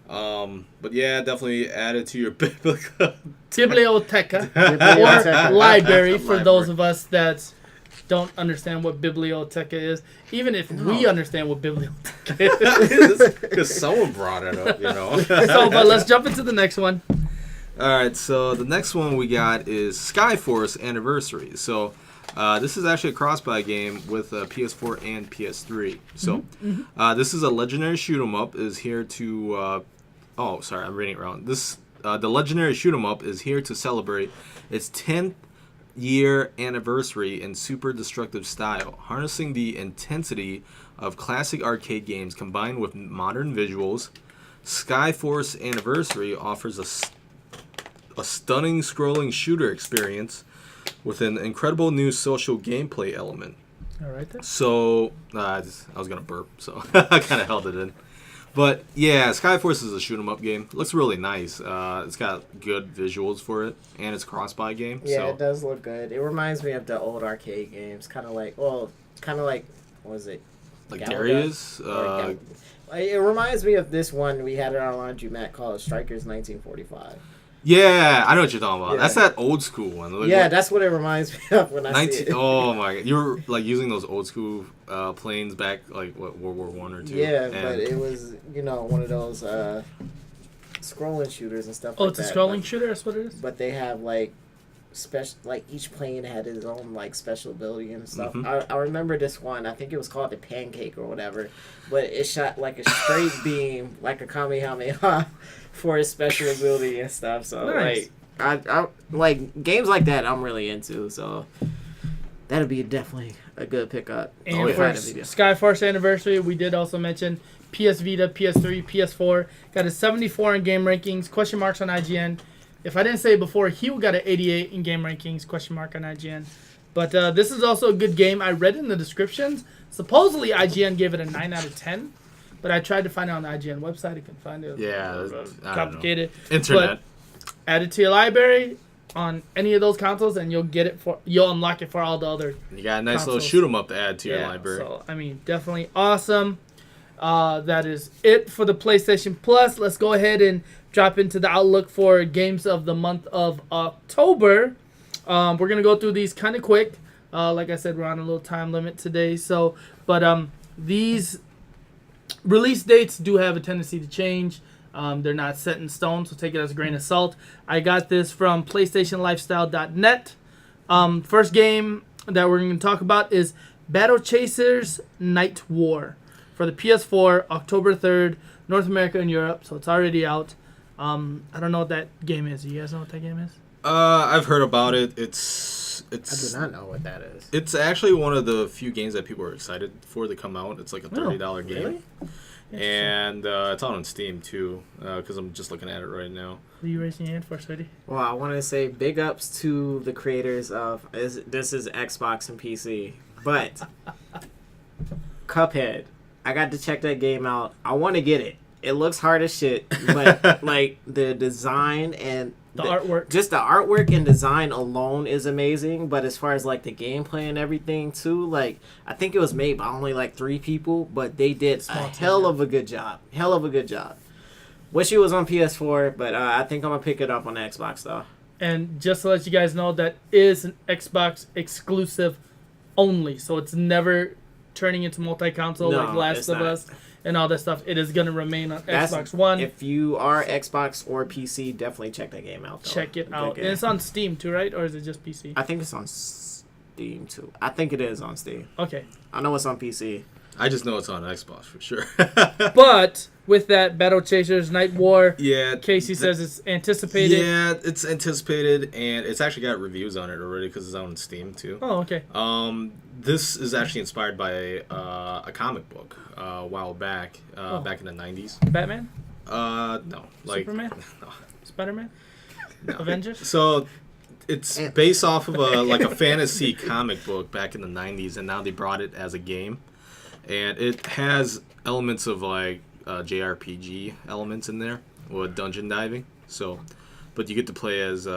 but yeah, definitely add it to your biblical. Biblioteca Biblioteca. or library for Library. those of us that don't understand what biblioteca is. Even if we understand what biblioteca is. Because someone brought it up, you know. So, but let's jump into the next one. All right, so the next one we got is Skyforce Anniversary. So this is actually a cross-buy game with PS4 and PS3. So this is a legendary shoot 'em up. Is here to oh, sorry, I'm reading it wrong. This the legendary shoot 'em up is here to celebrate its 10th year anniversary in super destructive style, harnessing the intensity of classic arcade games combined with modern visuals. Skyforce Anniversary offers a stunning scrolling shooter experience with an incredible new social gameplay element. All right then. So, I was going to burp, so I kind of held it in. But, yeah, Skyforce is a shoot 'em up game. It looks really nice. It's got good visuals for it, and it's a cross-buy game. Yeah, so. it does look good. It reminds me of the old arcade games, kind of like, what was it? Like Galaga? Darius? Or it reminds me of this one we had in our laundry mat called Strikers 1945. Yeah, I know what you're talking about. Yeah. That's that old school one. Like, Yeah, that's what it reminds me of when I see 19, it. oh my god, you were like using those old school planes back like what World War One or two. Yeah, and but it was, one of those scrolling shooters and stuff Oh, like it's a that. scrolling shooter. That's what it is. But they have like special, like each plane had its own like special ability and stuff. I remember this one. I think it was called the Pancake or whatever, but it shot like a straight beam, like a Kamehameha, for its special ability and stuff. So Nice. like, I like games like that. I'm really into. So that'd be definitely a good pickup. And Oh, yeah. for Find a video. Skyforce Anniversary, we did also mention PS Vita, PS3, PS4. Got a 74 in game rankings, question marks on IGN. If I didn't say it before, Hue got an 88 in game rankings, question mark on IGN. But this is also a good game. I read in the descriptions. Supposedly, IGN gave it a 9 out of 10. but I tried to find it on the IGN website. I couldn't find it. Yeah, I don't know. Complicated. Internet. But add it to your library on any of those consoles, and you'll unlock it for all the other. You got a nice little consoles. shoot 'em up to add to your library. So I mean, definitely awesome. That is it for the PlayStation Plus. Let's go ahead and drop into the outlook for games of the month of October. We're gonna go through these kind of quick. Like I said, we're on a little time limit today. So, but these release dates do have a tendency to change. They're not set in stone, so take it as a grain of salt. I got this from PlayStationLifestyle.net. First game that we're going to talk about is Battle Chasers Night War for the PS4, October 3rd, North America and Europe, so it's already out. I don't know what that game is. Do you guys know what that game is? I've heard about it. It's I do not know what that is. It's actually one of the few games that people are excited for to come out. It's like a $30 game. Really? And it's out on Steam too, because I'm just looking at it right now. What are you raising your hand for, sweetie? Well, I want to say big ups to the creators of this is Xbox and PC, but Cuphead. I got to check that game out. I want to get it. It looks hard as shit, but like the design and The artwork. just the artwork and design alone is amazing. But as far as like the gameplay and everything too, like I think it was made by only like 3 people, but they did Small a team, hell yeah. of a good job. Hell of a good job. Wish it was on PS4, but I think I'm gonna pick it up on Xbox though. And just to let you guys know, that is an Xbox exclusive only. So it's never turning into multi-console No, like Last it's of not. Us and all that stuff. It is going to remain on That's- Xbox One. If you are Xbox or PC, definitely check that game out. Though. Check it Good out. game. And it's on Steam too, right? Or is it just PC? I think it's on Steam too. I think it is on Steam. Okay. I know it's on PC. I just know it's on Xbox for sure. But with that, Battle Chasers Night War, Yeah. Casey says it's anticipated. Yeah, it's anticipated, and it's actually got reviews on it already because it's out on Steam too. Oh, okay. This is actually inspired by a comic book a while back, back in the 90s. Batman? No, like Superman? No. Spider-Man? No. Avengers? So it's based off of a fantasy comic book back in the 90s, and now they brought it as a game, and it has elements of like JRPG elements in there with dungeon diving. So, but you get to play as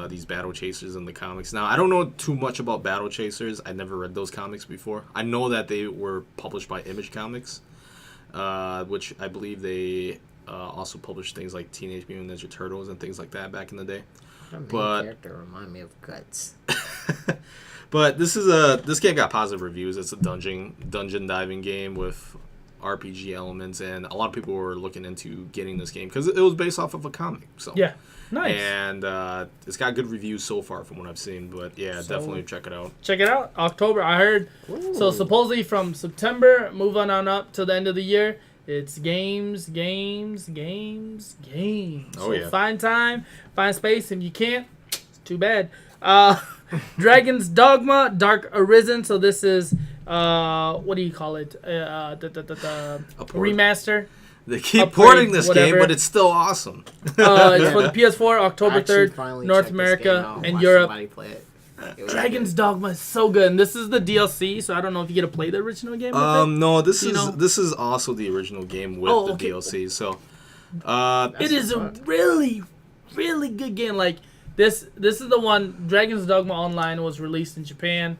these battle chasers in the comics. Now, I don't know too much about battle chasers. I never read those comics before. I know that they were published by Image Comics, which I believe they also published things like Teenage Mutant Ninja Turtles and things like that back in the day. That main But- character remind me of Guts. But this game got positive reviews. It's a dungeon diving game with RPG elements, and a lot of people were looking into getting this game because it was based off of a comic. So Yeah. Nice. and it's got good reviews so far from what I've seen. But yeah, So- definitely check it out. Check it out. October, I heard. So Ooh. supposedly from September, moving on up to the end of the year, it's games. Oh, So yeah. find time, find space, and you can't, it's too bad. Dragon's Dogma, Dark Arisen. So this is, what do you call it? The A port. remaster. They keep Upgrade, porting this game, whatever. but it's still awesome. It's for the PS4, October Actually 3rd, finally North checked this game America out, and watched Europe. somebody play it. It was Dragon's good. Dogma is so good, and this is the DLC. So I don't know if you get to play the original game. With it. No, this You is know? this is also the original game with Oh, the okay. DLC. So, It is a what's up. really, really good game. Like this is the one. Dragon's Dogma Online was released in Japan.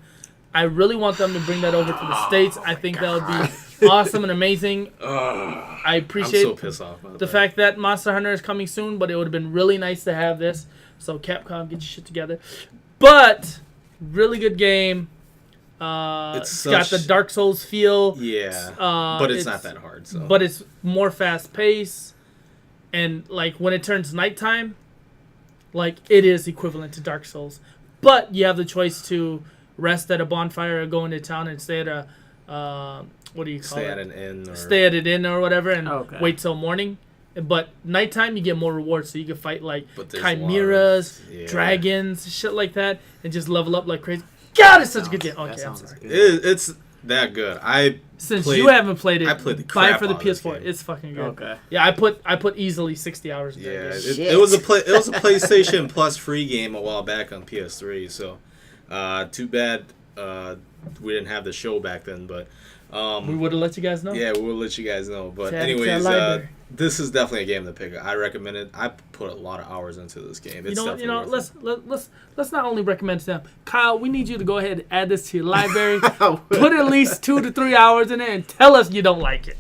I really want them to bring that over to the States. I think that would be awesome and amazing. I I'm appreciate so pissed off about the that. fact that Monster Hunter is coming soon, but it would have been really nice to have this. So Capcom, get your shit together. But really good game. It's got the such- Dark Souls feel. Yeah, but it's not that hard. So, But it's more fast paced, and like when it turns nighttime, like it is equivalent to Dark Souls. But you have the choice to rest at a bonfire or go into town and stay at a what do you call stay it? at an inn or Stay at an inn or whatever, and Okay. wait till morning. But nighttime you get more rewards, so you can fight like But there's chimeras, a lot of- yeah. dragons, shit like that, and just level up like crazy. God, it's such a good game. That Okay, I'm sounds sorry. good. It's that good. I Since played- you haven't played it, I played the buy it crap for the out of this PS4. game. It's fucking good. Okay. Yeah, I put easily 60 hours in Yeah, that game. it Shit. was a PlayStation Plus free game a while back on PS3. So, too bad we didn't have the show back then. But We would have let you guys know. Yeah, we'll let you guys know. But Chat to anyways, library. this is definitely a game to pick up. I recommend it. I put a lot of hours into this game. It's You know, definitely worth let's not only recommend it to them. Kyle, we need you to go ahead and add this to your library. Put at least 2 to 3 hours in it and tell us you don't like it.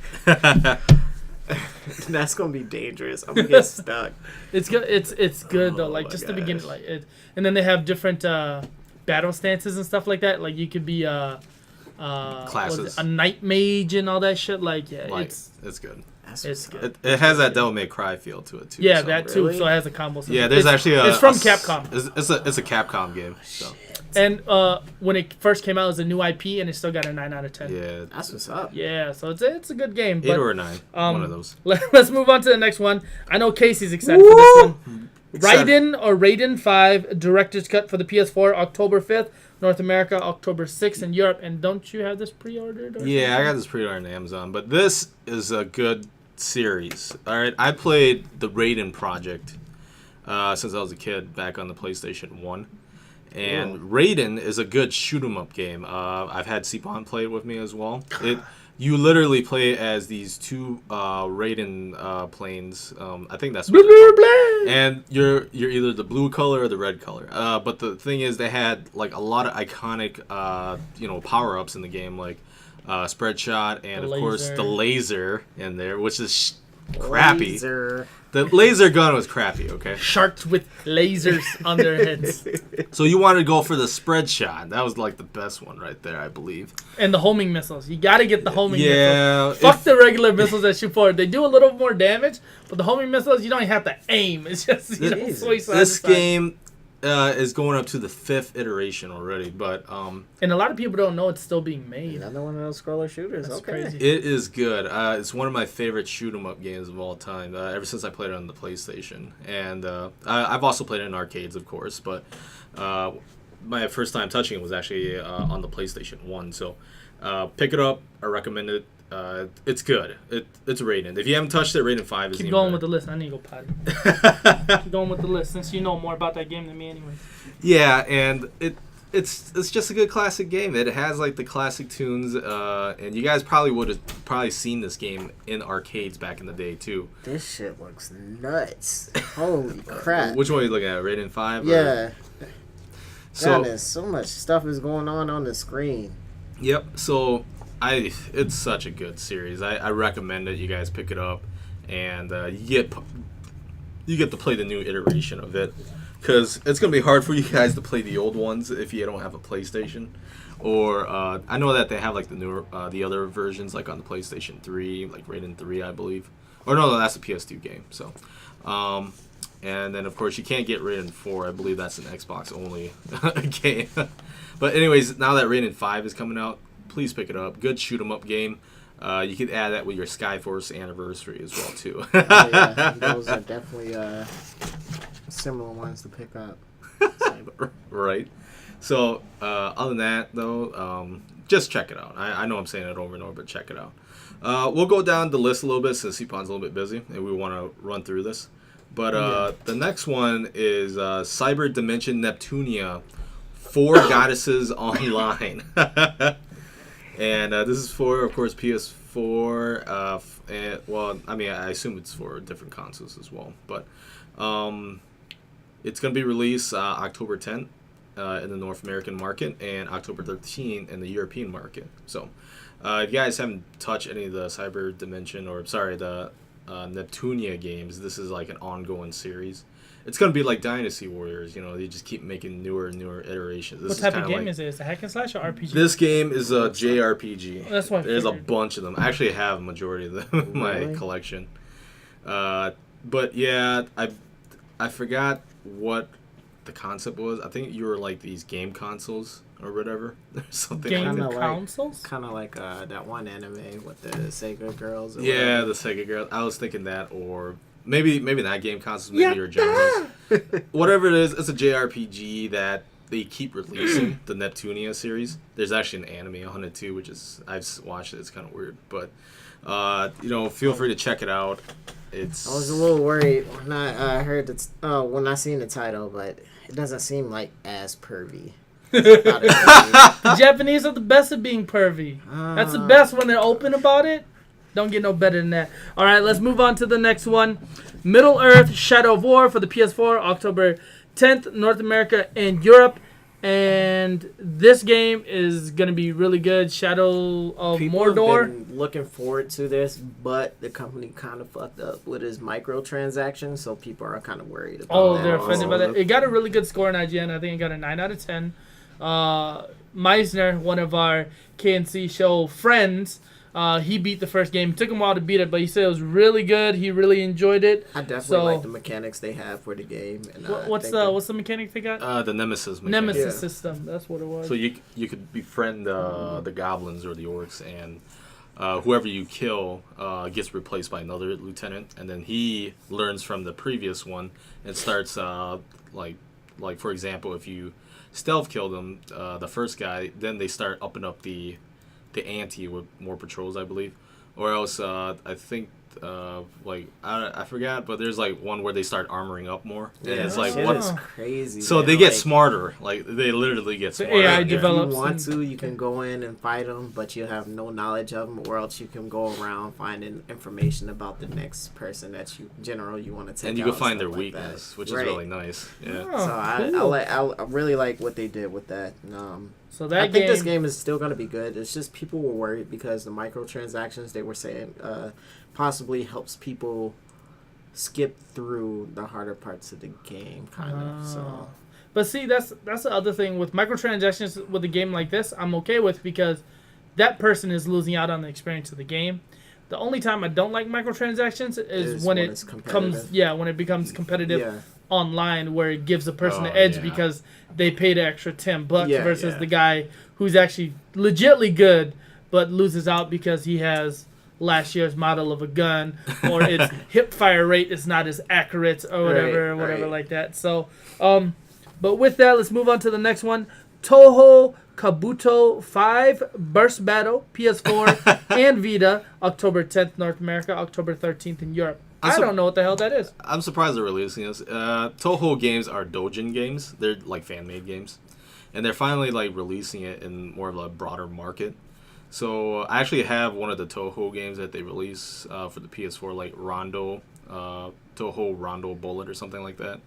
That's gonna be dangerous. I'm gonna get stuck. It's good. It's good though. Oh Like my just the beginning, gosh. like it, and then they have different battle stances and stuff like that. Like you could be Classes. a knight mage and all that shit. Like yeah, Like, it's good. That's it's what's good. up. It has that Devil May Cry feel to it too. yeah, so. that too. Really? So it has a combo system. Yeah, there's actually a. It's from a s- Capcom. It's a Capcom game. So And when it first came out, it was a new IP, and it still got a 9 out of 10. yeah, That's what's up. Yeah, so it's a good game. 8 But or a 9. One of those. let's move on to the next one. I know Casey's excited for this one. Raiden or Raiden 5 Director's Cut for the PS4, October 5th. North America, October 6th in Europe. And don't you have this pre-ordered? Or Yeah, I something? got this pre-ordered on Amazon, but this is a good series. All right, I played the Raiden Project since I was a kid back on the PlayStation 1. And Raiden is a good shoot 'em up game. I've had Cpon play it with me as well. You literally play as these two Raiden planes. I think that's what they're called. And you're either the blue color or the red color. But the thing is, they had like a lot of iconic power ups in the game, like spread shot and The of course laser. the laser in there, which is crappy. Laser. The laser gun was crappy. Okay. Sharks with lasers on their heads. So you wanted to go for the spread shot. That was like the best one right there, I believe. And the homing missiles. You got to get the homing Yeah. missiles. Fuck the regular missiles that shoot forward. They do a little more damage, but the homing missiles, you don't even have to aim. It's just, you know, Jesus. swing side This to side. game is going up to the 5th iteration already, but And a lot of people don't know it's still being made. Another one of those scroller shooters. That's Okay. crazy. it is good. It's one of my favorite shoot 'em up games of all time. Ever since I played it on the PlayStation, and I've also played it in arcades, of course. But my first time touching it was actually on the PlayStation 1. So pick it up. I recommend it. It's good. It's Raiden. If you haven't touched it, Raiden 5 is Keep even going with better. the list. I need to go potty. Keep going with the list since you know more about that game than me anyway. Yeah, and it's just a good classic game. It has like the classic tunes, and you guys probably would have seen this game in arcades back in the day too. This shit looks nuts. Holy crap. Which one are you looking at? Raiden 5? or- Yeah. So Goodness, so much stuff is going on the screen. yep. So it's such a good series. I recommend it. You guys pick it up, and you get to play the new iteration of it. Because it's going to be hard for you guys to play the old ones if you don't have a PlayStation. Or, I know that they have, like, the newer, the other versions, like, on the PlayStation 3, like, Raiden 3, I believe. Or, no, that's a PS2 game, so. And then, of course, you can't get Raiden 4. I believe that's an Xbox-only game. But anyways, now that Raiden 5 is coming out, please pick it up. Good shoot-'em-up game. You could add that with your Skyforce anniversary as well, too. Oh, yeah, those are definitely similar ones to pick up. Right. So, other than that, though, just check it out. I know I'm saying it over and over, but check it out. We'll go down the list a little bit since Cpon's a little bit busy, and we want to run through this. But the next one is Cyber Dimension Neptunia, 4 Goddesses Online. And this is for, of course, PS4. Well, I mean, I assume it's for different consoles as well. But it's going to be released October 10th in the North American market and October 13th in the European market. So if you guys haven't touched any of the Cyber Dimension, or sorry, the Neptunia games, this is like an ongoing series. It's going to be like Dynasty Warriors, you know, they just keep making newer and newer iterations. This What type of kinda game like, is it? Is it hack and slash or RPG? This game is a JRPG. That's what I There's a figured. bunch of them. I actually have a majority of them in my Really? collection. But yeah, I forgot what the concept was. I think you were like these game consoles or whatever. Something Game like that. Kinda like- consoles? Kind of like that one anime with the Sega girls. Or Yeah, whatever. the Sega Girl. I was thinking that, or maybe not game consoles, maybe your genres. Whatever it is, it's a JRPG that they keep releasing, the Neptunia series. There's actually an anime on it too, which is, I've watched it, it's kind of weird. But, feel free to check it out. It's... I was a little worried when I heard when I seen the title, but it doesn't seem like as pervy. The Japanese are the best at being pervy. That's the best when they're open about it. Don't get no better than that. All right, let's move on to the next one. Middle Earth Shadow of War for the PS4, October 10th, North America and Europe. And this game is going to be really good. Shadow of People Mordor. have been looking forward to this, but the company kind of fucked up with its microtransactions, so people are kind of worried about Oh, that. they're offended by that. It got a really good score in IGN. I think it got a 9 out of 10. Meisner, one of our KNC show friends, he beat the first game. It took him a while to beat it, but he said it was really good. He really enjoyed it. I definitely like the mechanics they have for the game. And What's the mechanic they got? The Nemesis mechanic. Nemesis Yeah. system. That's what it was. So you could befriend the goblins or the orcs, and whoever you kill gets replaced by another lieutenant, and then he learns from the previous one and starts like for example, if you stealth kill them, the first guy, then they start upping up the ante with more patrols, I believe, or else I think I forgot, but there's like one where they start armoring up more. Yeah, And it's like shit what is crazy. so man. they get Like, smarter, like they literally get The smarter. AI if develops. you want to, you can go in and fight them, but you have no knowledge of them, or else you can go around finding information about the next person that you want to take. and you out can find their stuff like weakness, that. which Right. is really nice. Yeah. Oh, So cool. I really like what they did with that. So that I think this game is still going to be good. It's just people were worried because the microtransactions, they were saying, possibly helps people skip through the harder parts of the game, kind of. So But see, that's the other thing with microtransactions with a game like this. I'm okay with because that person is losing out on the experience of the game. The only time I don't like microtransactions is when it it's comes, competitive. when it becomes competitive Yeah. online, where it gives a person Oh, an edge yeah. because they paid an extra $10 Yeah, versus yeah. the guy who's actually legitly good but loses out because he has last year's model of a gun or its hip fire rate is not as accurate or whatever, Right. like that. So, but with that, let's move on to the next one. Toho Kabuto 5 Burst Battle, PS4 and Vita, October 10th, North America, October 13th in Europe. I don't know what the hell that is. I'm surprised they're releasing this. Toho games are doujin games. They're like fan-made games, and they're finally like releasing it in more of a broader market. So I actually have one of the Toho games that they release for the PS4, like Rondo, Toho Rondo Bullet or something like that.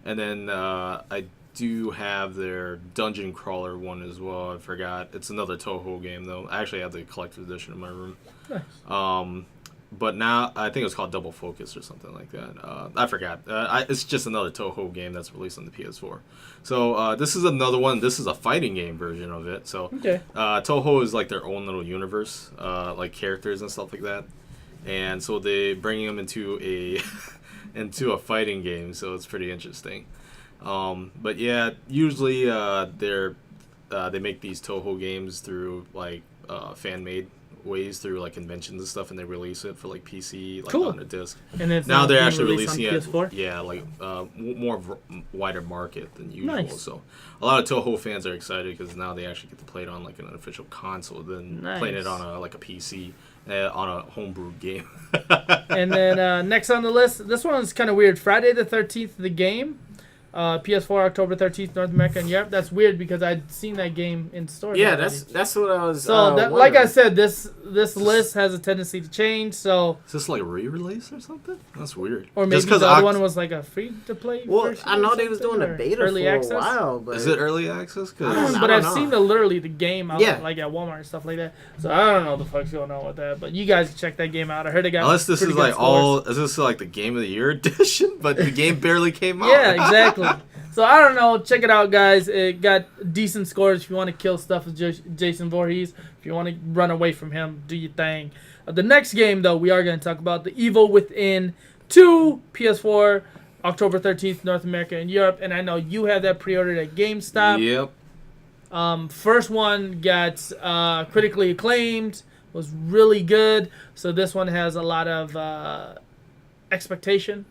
And then I do have their Dungeon Crawler one as well. I forgot. It's another Toho game though. I actually have the collector's edition in my room. Nice. But now I think it was called Double Focus or something like that. I forgot. It's just another Toho game that's released on the PS4. So this is another one. This is a fighting game version of it. So Okay. Toho is like their own little universe, like characters and stuff like that. And so they bring them into a into a fighting game. So it's pretty interesting. But yeah, usually they make these Toho games through like fan-made ways through like conventions and stuff, and they release it for like PC, like Cool. on a disc. And it's Now they're being actually released releasing on PS4? it, yeah, like wider market than usual. Nice. So a lot of Toho fans are excited because now they actually get to play it on like an official console than playing it Nice. on a PC on a homebrew game. And then next on the list, this one's kind of weird. Friday the 13th, the game. PS4, October 13th, North America and Europe. That's weird because I'd seen that game in stores. Yeah, already. that's what I was. So, like I wondering. said, this list has a tendency to change. So, Is this like a re-release or something? That's weird. or maybe Just 'cause the other one was like a free to play. Well, I know they was doing a beta early for access. a while, but Is it early access? I don't know. But I've seen literally the game out Yeah. like at Walmart and stuff like that. So I don't know the fuck's going on with that. But you guys can check that game out. I heard it got Unless this pretty is good like scores. is this like the Game of the Year edition? But the game barely came out. Yeah, exactly. So I don't know. Check it out, guys. It got decent scores. If you want to kill stuff with Jason Voorhees, if you want to run away from him, do your thing. The next game, though, we are going to talk about The Evil Within 2, PS4, October 13th, North America and Europe. And I know you have that pre-ordered at GameStop. Yep. First one got critically acclaimed, was really good. So this one has a lot of expectation.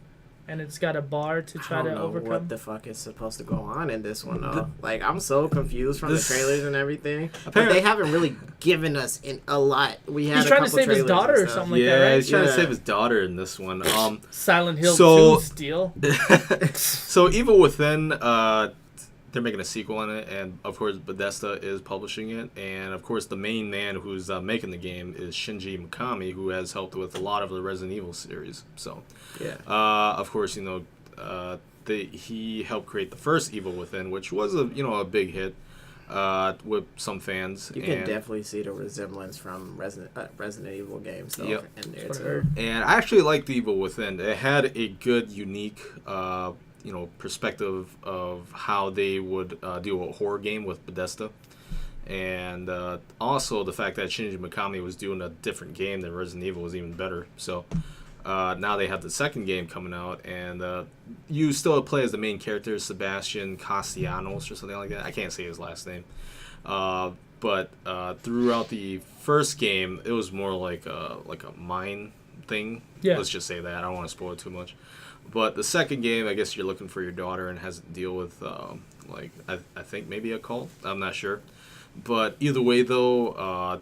And it's got a bar to try I to don't know overcome. what the fuck is supposed to go on in this one though. Like I'm so confused from the trailers and everything. But they haven't really given us a lot. We had He's a trying to couple save his trailers daughter and or stuff. something like Yeah, that, right? he's trying to Yeah. save his daughter in this one. Silent Hill So- 2 Steel. So Evil Within, they're making a sequel on it, and of course Bethesda is publishing it, and of course the main man who's making the game is Shinji Mikami, who has helped with a lot of the Resident Evil series. So, Yeah. of course, he helped create the first Evil Within, which was a big hit with some fans. You can definitely see the resemblance from Resident Evil games though, Yep. in there For too. sure. And I actually liked the Evil Within. It had a good, unique, perspective of how they would deal with a horror game with Bethesda. And also the fact that Shinji Mikami was doing a different game than Resident Evil was even better. So now they have the second game coming out, and you still play as the main character, Sebastian Castellanos or something like that. I can't say his last name. But throughout the first game, it was more like a mine thing. Yeah. Let's just say that. I don't want to spoil it too much. But the second game, I guess you're looking for your daughter and has to deal with, I think maybe a cult. I'm not sure. But either way, though,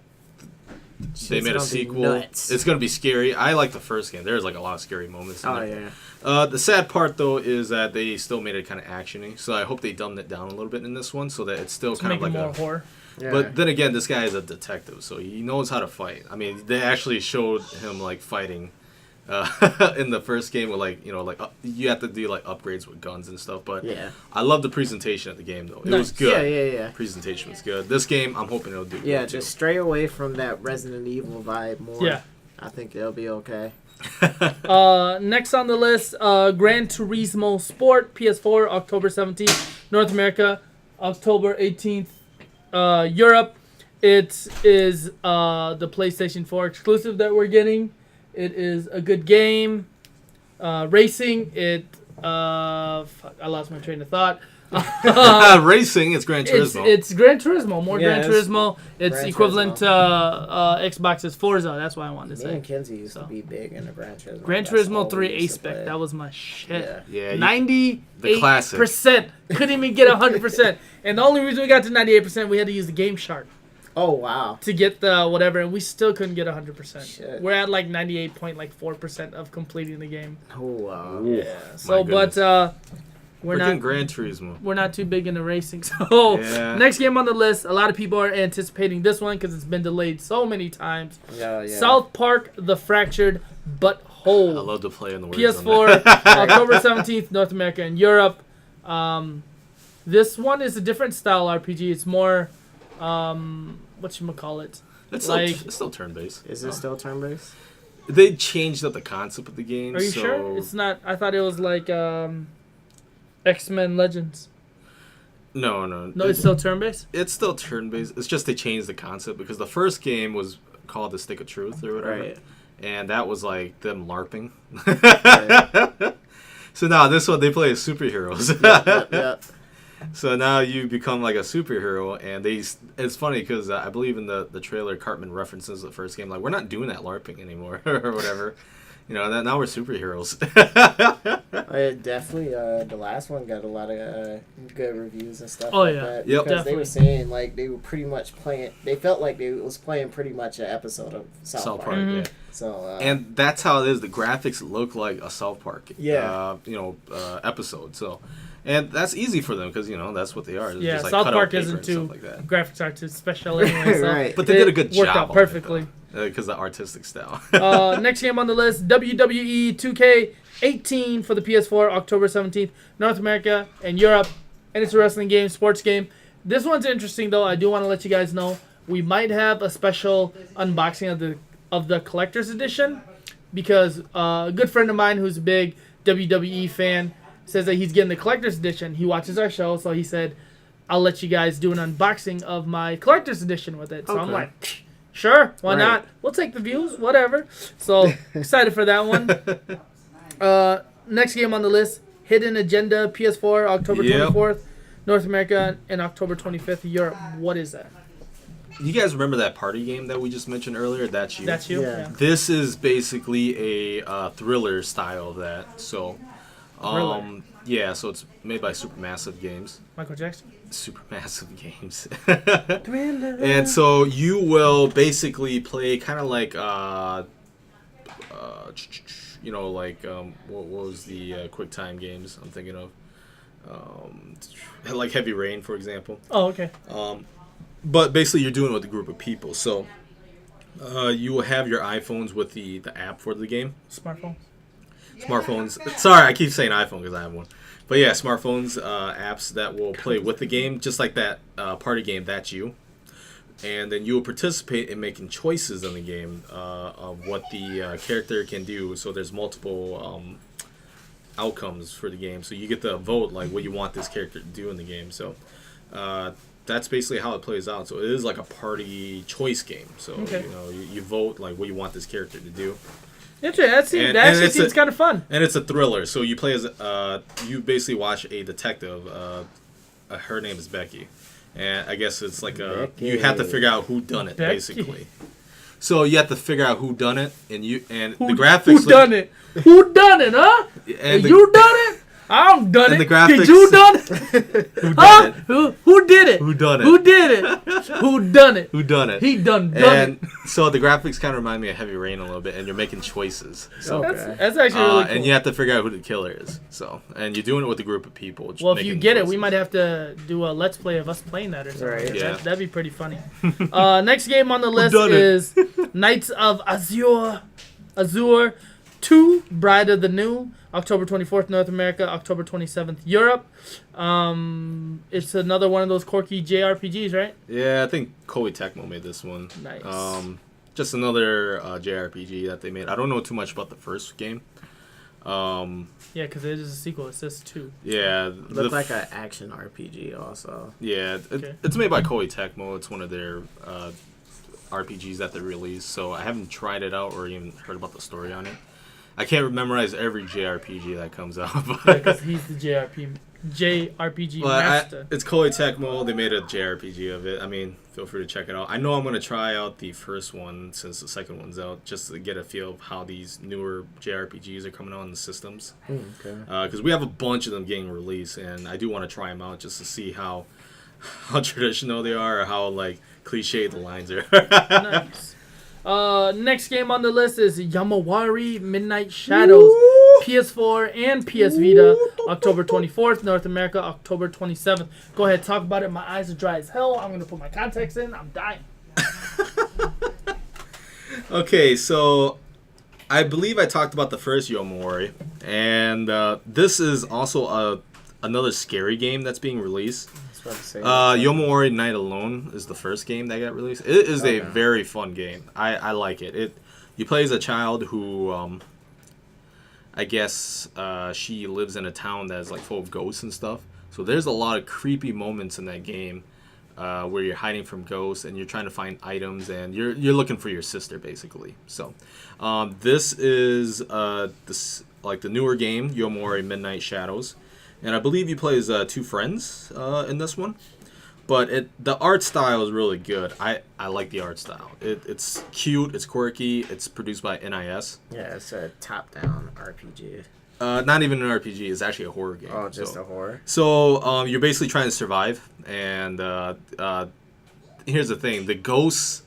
they made a sequel. Nuts. It's going to be scary. I like the first game. There's like a lot of scary moments in Oh there. yeah. The sad part, though, is that they still made it kind of actiony. So I hope they dumbed it down a little bit in this one so that it's still To kind make of it like more a... horror. Yeah. But then again, this guy is a detective, so he knows how to fight. I mean, they actually showed him like fighting in the first game with you have to do like upgrades with guns and stuff. But Yeah. I love the presentation of the game though. It Nice. was good. Yeah. Presentation was good. This game, I'm hoping it'll do. Yeah, good, too. just stray away from that Resident Evil vibe more. Yeah. I think it'll be okay. Next on the list, Gran Turismo Sport, PS4, October 17th, North America, October 18th, Europe. It is the PlayStation 4 exclusive that we're getting. It is a good game. Racing, I lost my train of thought. Racing, it's Gran Turismo. It's Gran Turismo, more Yeah, Gran it's Turismo. It's Gran equivalent Turismo. to Xbox's Forza. That's why I wanted to Me say. and Kenzie used So. to be big into Gran Turismo. Gran That's all Turismo 3 we used to A-Spec. play. That was my shit. Yeah. Yeah, 98%. Couldn't even get 100%. And the only reason we got to 98%, we had to use the Game Shark Oh wow. to get the whatever, and we still couldn't get 100%. Shit. We're at like 98.4% of completing the game. Oh wow. Ooh. Yeah. So, goodness. but we're Freaking not Gran Turismo. we're not too big into racing. So Yeah. next game on the list, a lot of people are anticipating this one because it's been delayed so many times. Yeah. South Park: The Fractured But I Whole. love to play in the words PS4, October 17th, North America and Europe. This one is a different style RPG. It's more, whatchamacallit. It's still turn-based. Is it still turn based? They changed up the concept of the game. Are you so sure? It's not. I thought it was like X-Men Legends. No. No, it's still turn-based? It's still turn-based. It's just they changed the concept because the first game was called The Stick of Truth or whatever. Right. And that was like them LARPing. Yeah. So now this one, they play as superheroes. Yeah. So now you become like a superhero, and it's funny because I believe in the trailer, Cartman references the first game, like, we're not doing that LARPing anymore, or whatever. Now we're superheroes. Definitely. The last one got a lot of good reviews and stuff. Oh, like yeah. that, Yep. because they Definitely. were saying like they were pretty much playing. They felt like they was playing pretty much an episode of South Park. Mhm. yeah. So. And that's how it is. The graphics look like a South Park, Yeah. episode. So, and that's easy for them because that's what they are. It's Yeah, just, like, South cut out Park paper isn't and too stuff like that. graphics aren't too special anyway. So Right. But they did a good worked job out on it, perfectly. Because the artistic style. Next game on the list, WWE 2K18 for the PS4, October 17th, North America and Europe. And it's a wrestling game, sports game. This one's interesting, though. I do want to let you guys know we might have a special unboxing of the collector's edition because a good friend of mine who's a big WWE fan says that he's getting the collector's edition. He watches our show, so he said, I'll let you guys do an unboxing of my collector's edition with it. So I'm Okay. like, sure, why Right. not? We'll take the views, whatever. So excited for that one. Next game on the list, Hidden Agenda, PS4, October Yep. 24th, North America, and October 25th, Europe. What is that? You guys remember that party game that we just mentioned earlier? That's you. That's you? Yeah. This is basically a thriller style of that. So, Thriller. yeah. So it's made by Supermassive Games. Michael Jackson? Supermassive Games. Thriller. And so you will basically play kind of like, what was the QuickTime games I'm thinking of? like Heavy Rain, for example. Oh, okay. But basically, you're doing it with a group of people. So you will have your iPhones with the app for the game. Smartphone. Smartphones. Sorry, I keep saying iPhone because I have one. But yeah, smartphones, apps that will play with the game, just like that party game, That's You. And then you will participate in making choices in the game of what the character can do. So there's multiple outcomes for the game. So you get to vote like what you want this character to do in the game. So that's basically how it plays out. So it is like a party choice game. So Okay. you vote like what you want this character to do. Interesting. That actually seems kind of fun. And it's a thriller. So you play as you basically watch a detective. Her name is Becky. And I guess it's like you have to figure out who done it, Becky. basically. So you have to figure out who done it, and the Who graphics. done it? Who done it? Huh? And You done it? I'm done and it. the graphics- Did you done it? Who Huh? done it? Who did it? Who done it? Who did it? Who done it? Who done it? He done And it. so the graphics kind of remind me of Heavy Rain a little bit, and you're making choices. So, That's actually really cool. and you have to figure out who the killer is. So, and you're doing it with a group of people. Well, if you making get it, choices. we might have to do a let's play of us playing that or something. Right. Yeah. That'd be pretty funny. Next game on the list done it? is Knights of Azure 2, Bride of the New, October 24th, North America, October 27th, Europe. It's another one of those quirky JRPGs, right? Yeah, I think Koei Tecmo made this one. Nice. Just another JRPG that they made. I don't know too much about the first game. Yeah, because it is a sequel. It says 2. Yeah, Look like an action RPG also. yeah. Okay. It's made by Koei Tecmo. It's one of their RPGs that they released. So I haven't tried it out or even heard about the story on it. I can't memorize every JRPG that comes out. Because he's the JRPG master. It's Koei Tecmo. They made a JRPG of it. I mean, feel free to check it out. I know I'm going to try out the first one since the second one's out, just to get a feel of how these newer JRPGs are coming out in the systems. Okay. Because we have a bunch of them getting released, and I do want to try them out just to see how traditional they are or how like cliche the lines are. Nice. Next game on the list is Yamawari Midnight Shadows, PS4 and PS Vita, October 24th, North America, October 27th. Go ahead, talk about it. My eyes are dry as hell. I'm gonna put my contacts in. I'm dying. Okay, so I believe I talked about the first Yomori, and this is also another scary game that's being released. About to say Yomori Night Alone is the first game that got released. It is a Okay. very fun game. I like it. You play as a child who, I guess, she lives in a town that's like full of ghosts and stuff. So there's a lot of creepy moments in that game where you're hiding from ghosts and you're trying to find items and you're looking for your sister basically. So this is like the newer game, Yomori Midnight Shadows. And I believe you play as two friends in this one. But the art style is really good. I like the art style. It's cute, it's quirky, it's produced by NIS. yeah, it's a top-down RPG. Not even an RPG, it's actually a horror game. Oh, just so. a horror. So you're basically trying to survive. And here's the thing. The ghosts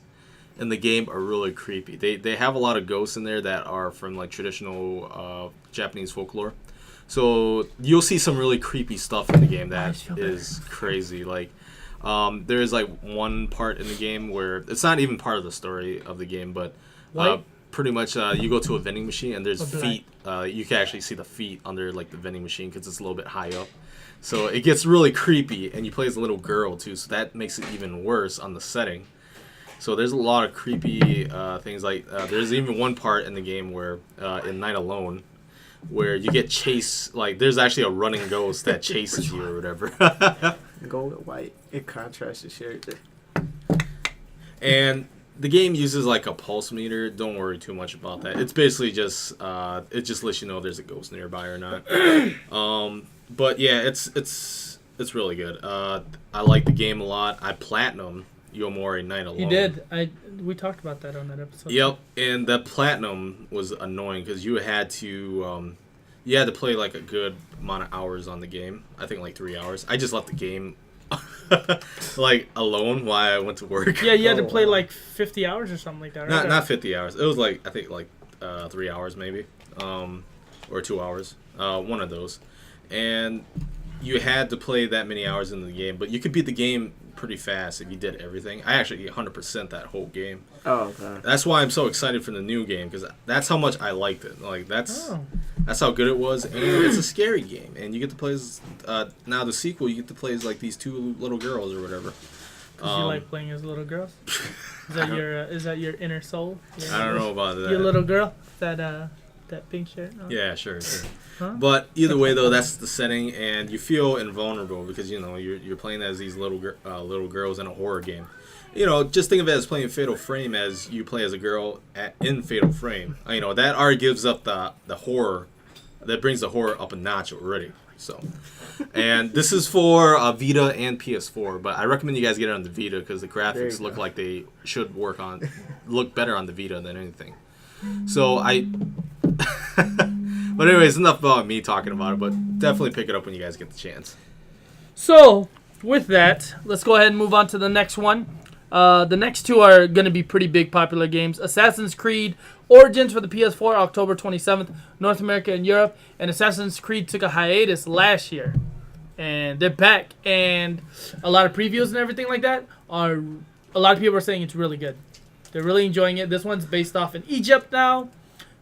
in the game are really creepy. They have a lot of ghosts in there that are from like traditional Japanese folklore. So you'll see some really creepy stuff in the game that is crazy. Like there's like one part in the game where it's not even part of the story of the game, but pretty much you go to a vending machine and there's feet. You can actually see the feet under like the vending machine because it's a little bit high up. So it gets really creepy, and you play as a little girl too, so that makes it even worse on the setting. So there's a lot of creepy things. Like there's even one part in the game where in Night Alone, where you get chased, like there's actually a running ghost that chases you or whatever. Gold and white. It contrasts the shirt. And the game uses like a pulse meter. Don't worry too much about that. It's basically just it just lets you know if there's a ghost nearby or not. But yeah, it's really good. I like the game a lot. I platinum Yomori Night Alone. You did. We talked about that on that episode. Yep, and the platinum was annoying because you had to play like a good amount of hours on the game. I think like 3 hours. I just left the game like alone while I went to work. Yeah, you had to play like 50 hours or something like that, right? Not 50 hours. It was like I think like 3 hours maybe, or 2 hours. One of those. And you had to play that many hours into the game, but you could beat the game pretty fast if you did everything. I actually 100% that whole game. Oh, okay. That's why I'm so excited for the new game, because that's how much I liked it. Like that's how good it was, and it's a scary game, and you get to play as now the sequel. You get to play as like these two little girls or whatever. Because you like playing as little girls? Is that your inner soul? I don't know about that. Your little girl? That pink shirt? No? Yeah, sure. Huh? But either way, though, that's the setting, and you feel invulnerable because you're playing as these little girls in a horror game. Just think of it as playing Fatal Frame as you play as a girl in Fatal Frame. That already gives up the horror, that brings the horror up a notch already. So, and this is for Vita and PS4, but I recommend you guys get it on the Vita because the graphics look like they should look better on the Vita than anything. So but anyways, enough about me talking about it, but definitely pick it up when you guys get the chance. So, with that, let's go ahead and move on to the next one. The next two are going to be pretty big popular games. Assassin's Creed Origins for the PS4, October 27th, North America and Europe. And Assassin's Creed took a hiatus last year. And they're back. And a lot of previews and everything like that a lot of people are saying it's really good. They're really enjoying it. This one's based off in Egypt now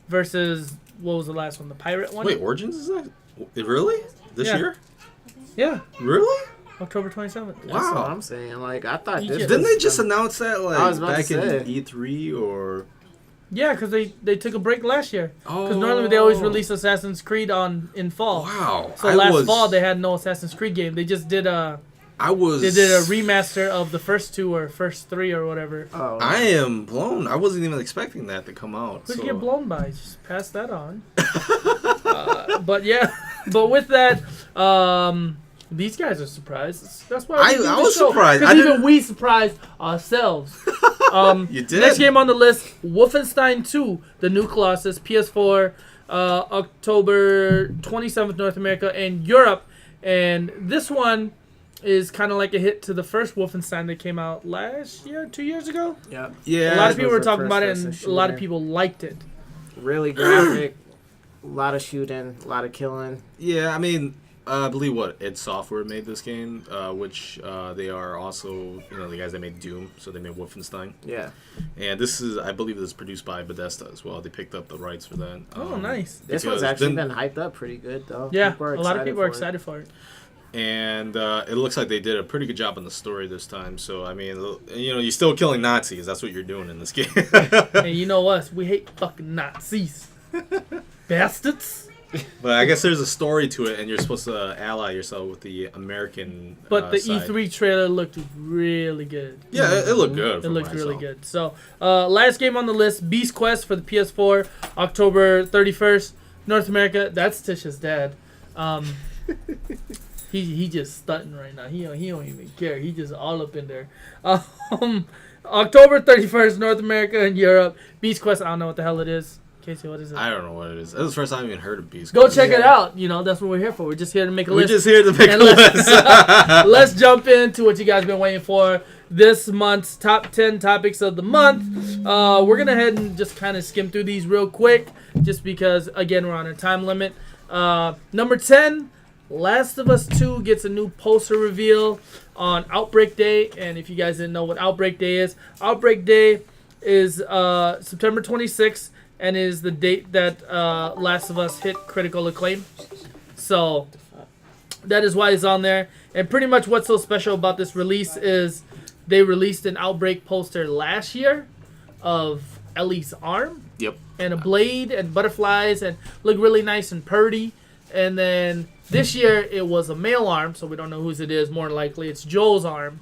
versus, what was the last one? The pirate one? Wait, Origins is that? Really? This year? Yeah. Really? October 27th. That's what Wow. I'm saying. Like, I thought this Didn't was they just gonna- announce that I was about back to in say. E3 or? Yeah, because they took a break last year. Oh. Because normally they always release Assassin's Creed in fall. Wow. So last fall they had no Assassin's Creed game. They just did a remaster of the first two or first three or whatever. Oh, I am blown. I wasn't even expecting that to come out. Who'd so. you get blown by? Just pass that on. But yeah, but with that, these guys are surprised. That's why I was surprised. Because even we surprised ourselves. You did. Next game on the list, Wolfenstein 2, the new Colossus, PS4, October 27th, North America and Europe. And this one is kind of like a hit to the first Wolfenstein that came out last year, 2 years ago. yeah. Yeah. A lot of people was were the talking first about it, person and a lot of shooter. people liked it. Really graphic, a lot of shooting, a lot of killing. Yeah, I mean, I believe id Software made this game, which they are also, the guys that made Doom, so they made Wolfenstein. Yeah. And I believe this is produced by Bethesda as well. They picked up the rights for that. Oh, nice. This one's actually been hyped up pretty good, though. Yeah, People are a lot of people are for it. excited for it. And it looks like they did a pretty good job on the story this time. So, I mean, you're still killing Nazis. That's what you're doing in this game. And you know us, we hate fucking Nazis. Bastards. But I guess there's a story to it, and you're supposed to ally yourself with the American But the side. E3 trailer looked really good. Yeah, it looked good. It from looked what I really saw. good. So, last game on the list, Beast Quest for the PS4, October 31st, North America. That's Tisha's dad. He just stunting right now. He don't even care. He just all up in there. October 31st, North America and Europe. Beast Quest. I don't know what the hell it is. Casey, what is it? I don't know what it is. This is the first time I've even heard of Beast Go Quest. check it Yeah. out. That's what we're here for. We're just here to make a We're list. just here to make a And list. Let's jump into what you guys been waiting for. This month's top 10 topics of the month. We're going to head and just kind of skim through these real quick just because, again, we're on a time limit. Number 10, Last of Us 2 gets a new poster reveal on Outbreak Day. And if you guys didn't know what Outbreak Day is is September 26th and is the date that Last of Us hit critical acclaim. So that is why it's on there. And pretty much what's so special about this release is they released an Outbreak poster last year of Ellie's arm Yep. and a blade and butterflies and look really nice and purdy. And then this year it was a male arm, so we don't know whose it is. More than likely it's Joel's arm,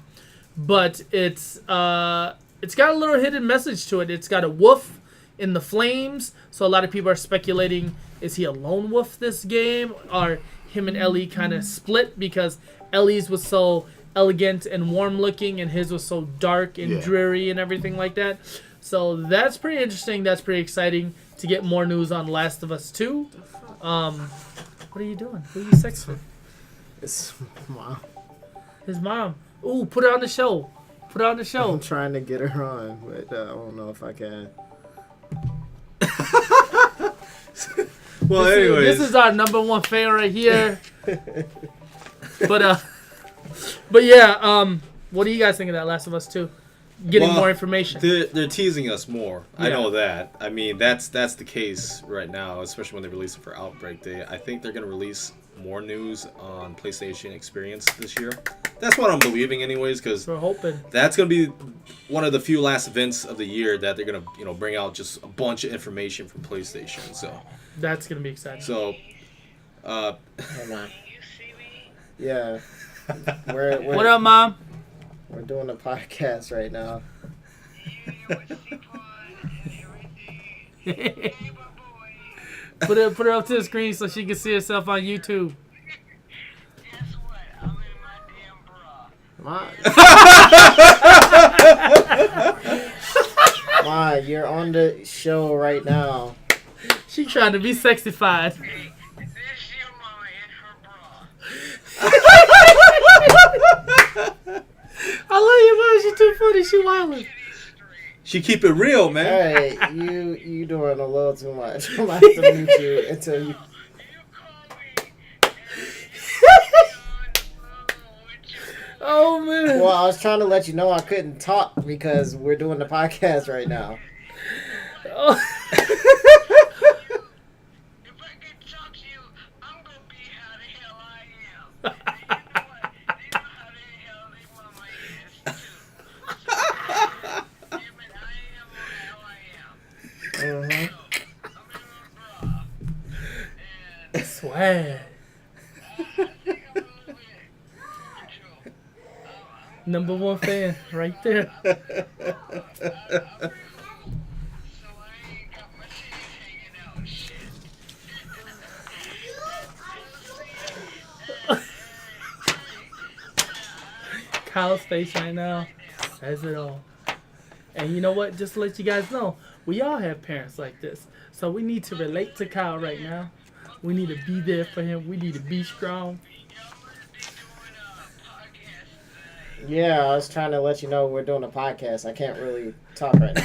but it's got a little hidden message to it. It's got a wolf in the flames, so a lot of people are speculating: is he a lone wolf this game, or him and Ellie kind of split because Ellie's was so elegant and warm looking, and his was so dark and dreary and everything like that. So that's pretty interesting. That's pretty exciting to get more news on Last of Us 2. What are you doing? Who are you sexting? It's wow. His mom. Ooh, put it on the show. Put it on the show. I'm trying to get her on, but I don't know if I can. Well, anyways. This is our number one fan right here. But yeah, what do you guys think of that Last of Us 2? Getting Well, more information. They're teasing us more. I Yeah. know that. I mean, that's the case right now, especially when they release it for Outbreak Day. I think they're going to release more news on PlayStation Experience this year. That's what I'm believing anyways, because We're hoping. that's going to be one of the few last events of the year that they're going to, bring out just a bunch of information from PlayStation. That's going to be exciting. So, Hold on. Yeah. We're What up, Mom? we're doing a podcast right now. Put her up to the screen so she can see herself on YouTube. Guess what? I'm in my damn Ma, bra. Ma, you're on the show right now. She trying to be sexified. Hey, this your mama in her bra. I love you, Mom. She's too funny. She wildin'. she keep it real, man. Hey, you doing a little too much. I'm gonna have to mute you until you. You call me. And Oh, man. Well, I was trying to let you know I couldn't talk because we're doing the podcast right now. Oh. if I can talk to you, I'm gonna be how the hell I am. And you know what? They know how the hell their mama is too. Damn it, I am how I am. Mm-hmm. I'm in my bra. And Swag. I think I'm a little bit control. Number one fan right there. So I ain't got my titties hanging out. Shit. Kyle's face right now says it all. And you know what? Just to let you guys know, we all have parents like this. So we need to relate to Kyle right now. We need to be there for him. We need to be strong. Yeah, I was trying to let you know we're doing a podcast. I can't really talk right now.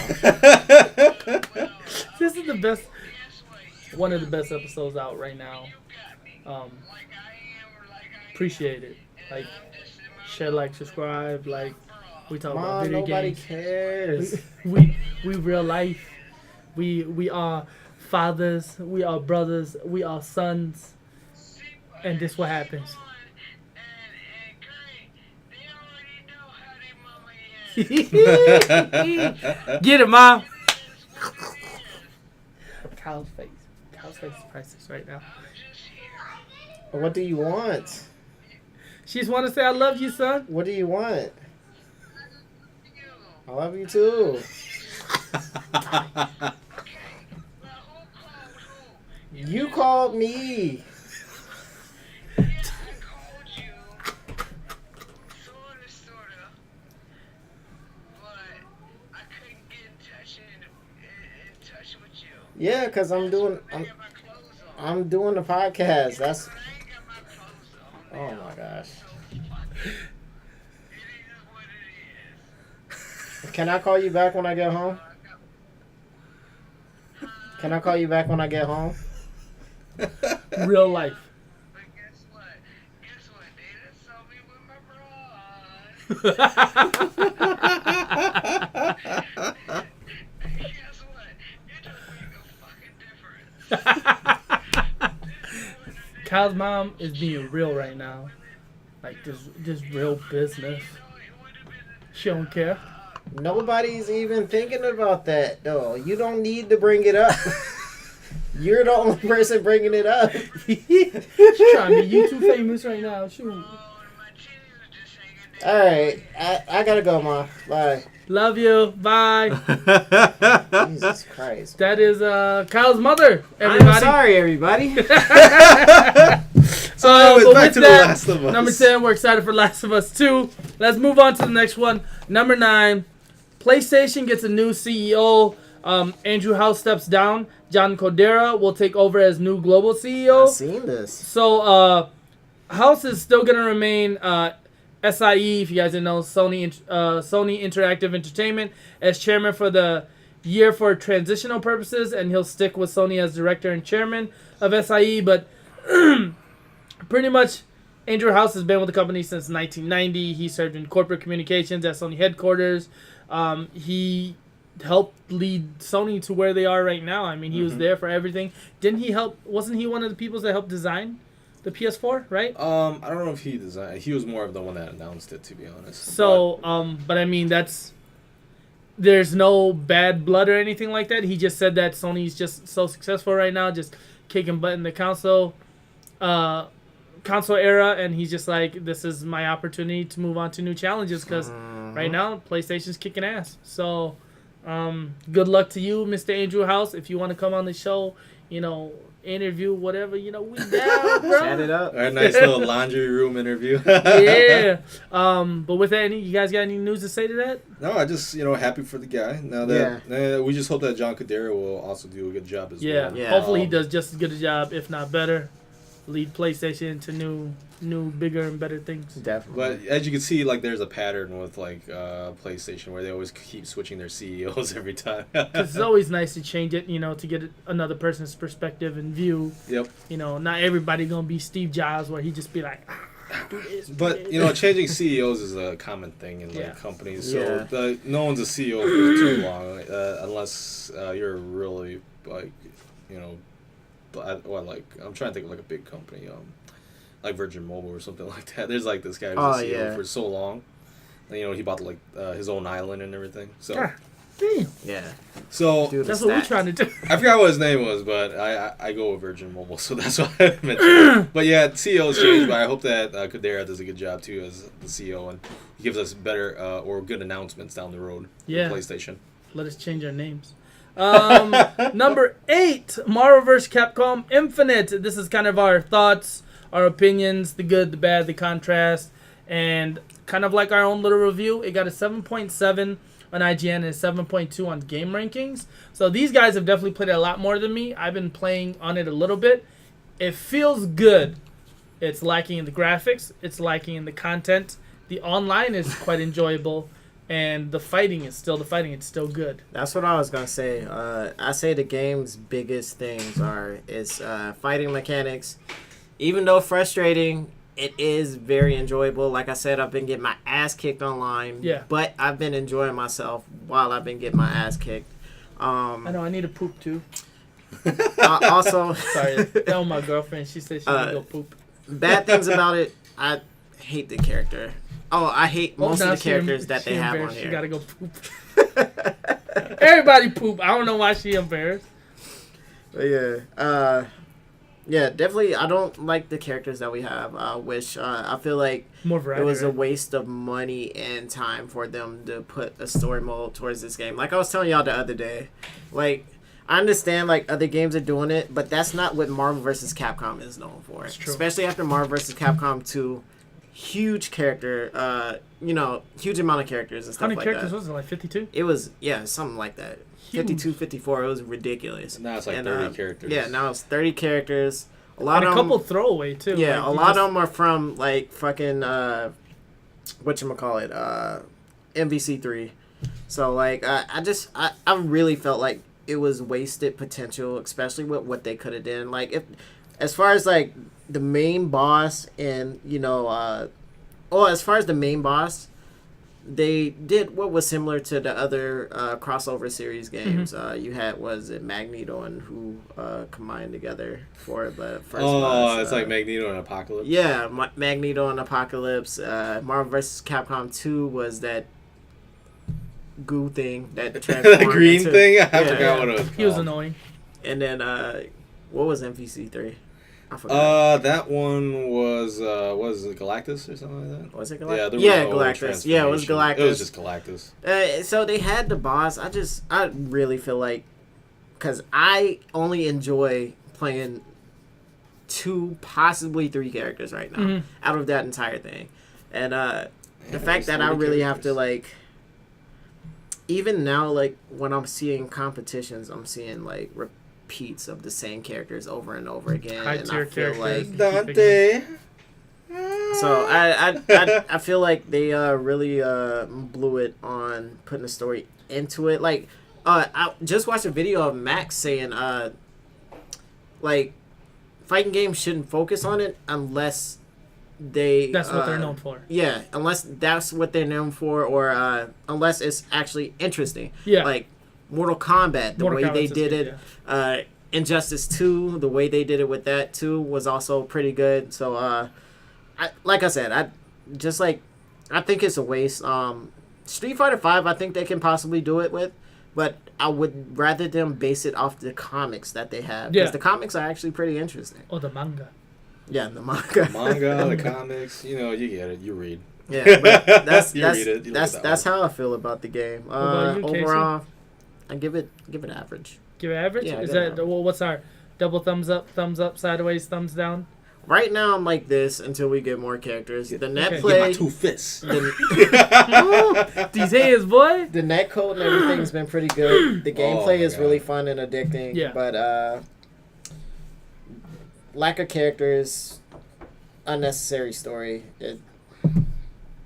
This is the best, one of the best episodes out right now. Appreciate it. Like, share, like, subscribe. Like, we talk about Mom, video nobody games. cares. We real life. We are fathers. We are brothers. We are sons. And this what happens. Get it, Mom. Kyle's face. Kyle's face is priceless right now. What do you want? She just want to say I love you, son. What do you want? I love you too. You called me. Yeah, cause I'm doing the podcast. That's. Oh my gosh. Can I call you back when I get home? Can I call you back when I get home? Real life. But guess what? Guess what? They done saw me with my bra. Guess what? It don't make a fucking difference. Kyle's mom is being real right now. Like, just real business. She don't care. Nobody's even thinking about that, though. You don't need to bring it up. You're the only person bringing it up. She's trying to be YouTube famous right now. Shoot. All right, I gotta go, Ma. Bye. Love you. Bye. Jesus Christ. That is Kyle's mother, everybody. I'm sorry, everybody. So Anyways, but back with to The that, Last of Us. number 10, we're excited for Last of Us 2. Let's move on to the next one. Number 9, PlayStation gets a new CEO. Andrew House steps down. John Codera will take over as new global CEO. I've seen this. So House is still going to remain SIE, if you guys didn't know, Sony Interactive Entertainment, as chairman for the year for transitional purposes, and he'll stick with Sony as director and chairman of SIE. But pretty much Andrew House has been with the company since 1990. He served in corporate communications at Sony headquarters. He helped lead Sony to where they are right now. I mean, he was there for everything. Didn't he help? Wasn't he one of the people that helped design the PS4? Right. I don't know if he designed. He was more of the one that announced it, to be honest. So, but I mean, there's no bad blood or anything like that. He just said that Sony's just so successful right now, just kicking butt in the console era, and he's just like, this is my opportunity to move on to new challenges because right now PlayStation's kicking ass. So, good luck to you, Mr. Andrew House. If you want to come on the show, interview, whatever, we down, bro. Chat it up. a nice little laundry room interview. Yeah. But with that, you guys got any news to say to that? No, I just happy for the guy. Now that we just hope that John Cadera will also do a good job as well. Yeah. Hopefully he does just as good a job, if not better. Lead PlayStation into new, bigger and better things. Definitely. But as you can see, like there's a pattern with PlayStation where they always keep switching their CEOs every time. 'Cause it's always nice to change it, to get another person's perspective and view. Yep. Not everybody gonna be Steve Jobs where he just be like, do this. But changing CEOs is a common thing in companies. So Yeah. no one's a CEO for too long unless you're really I'm trying to think of like a big company, like Virgin Mobile or something like that. There's like this guy who's a CEO for so long. And, he bought like his own island and everything. So Damn. Yeah. So Dude, That's what we're trying to do. I forgot what his name was, but I go with Virgin Mobile, so that's why I mentioned. But yeah, CEOs change, but I hope that Cadera does a good job too as the CEO and he gives us better or good announcements down the road. Yeah. For PlayStation. Let us change our names. Number 8, Marvel vs. Capcom Infinite. This is kind of our thoughts, our opinions, the good, the bad, the contrast, and kind of like our own little review. It got a 7.7 on IGN and a 7.2 on Game Rankings. So these guys have definitely played it a lot more than me. I've been playing on it a little bit. It feels good. It's lacking in the graphics. It's lacking in the content. The online is quite enjoyable. And the fighting is still the fighting. It's still good. That's what I was gonna say. I say the game's biggest things is fighting mechanics. Even though frustrating, it is very enjoyable. Like I said, I've been getting my ass kicked online. Yeah. But I've been enjoying myself while I've been getting my ass kicked. I know. I need to poop too. Also, Sorry, that was my girlfriend. She said she need to go poop. bad things about it. I hate the character. Oh, I hate most of now the characters that they have on embarrassed. here. She gotta go poop. Everybody poop. I don't know why she embarrassed. But yeah, definitely. I don't like the characters that we have. I feel like More variety. it was a right? waste of money and time for them to put a story mode towards this game. Like I was telling y'all the other day, like I understand like other games are doing it, but that's not what Marvel vs. Capcom is known for. It's true. Especially after Marvel vs. Capcom 2. Huge character, huge amount of characters and How stuff many like characters that. was it? Like 52? It was, something like that. Huge. 52, 54, it was ridiculous. Now it's like 30 characters. Yeah, now it's 30 characters. A lot And a of couple them, throwaway too. yeah, Like, a you lot just- of them are from like fucking whatchamacallit, MVC3. So like I really felt like it was wasted potential, especially with what they could have done. Like if as far as like the main boss and as far as the main boss, they did what was similar to the other crossover series games. You had, was it Magneto and who combined together for the first boss. It's like Magneto and Apocalypse. Yeah, Magneto and Apocalypse. Marvel vs. Capcom 2 was that goo thing that The transformed green into- thing? I Yeah, forgot yeah. what it was. He was called. annoying. And then what was MVC3? I forgot. That one was it Galactus or something like that? Was it Yeah, Galactus? there was Yeah, no Galactus. Yeah, it was transformation. Galactus. It was just Galactus. So they had the boss. I really feel like, because I only enjoy playing 2, possibly 3 characters right now out of that entire thing, and the fact that I really have to like, even now, like when I'm seeing competitions, I'm seeing like repeats of the same characters over and over again, High and I tier feel characters. like Dante. so I feel like they really blew it on putting the story into it. Like I just watched a video of Max saying like fighting games shouldn't focus on it unless That's what they're known for. Yeah, unless that's what they're known for, or unless it's actually interesting. Yeah. Like Mortal Kombat, the Mortal way Kombat's they just did good, it. Injustice 2, the way they did it with that too was also pretty good. So, like I said, I think it's a waste. Street Fighter 5, I think they can possibly do it with, but I would rather them base it off the comics that they have, because Yeah. the comics are actually pretty interesting. Oh, the manga. Yeah, the manga. Manga, the comics, you get it. You read. Yeah, but that's You read it, you look at that's that how I feel about the game. about you, Casey? Overall, I give it average. Give it average? Yeah, I Is give it that well? What's our double thumbs up, sideways, thumbs down? Right now, I'm like this until we get more characters. The net Okay. Get my play, 2 fists. These hands, boy. the net code and everything's been pretty good. The gameplay my is God. really fun and addicting. Yeah. But lack of characters, unnecessary story.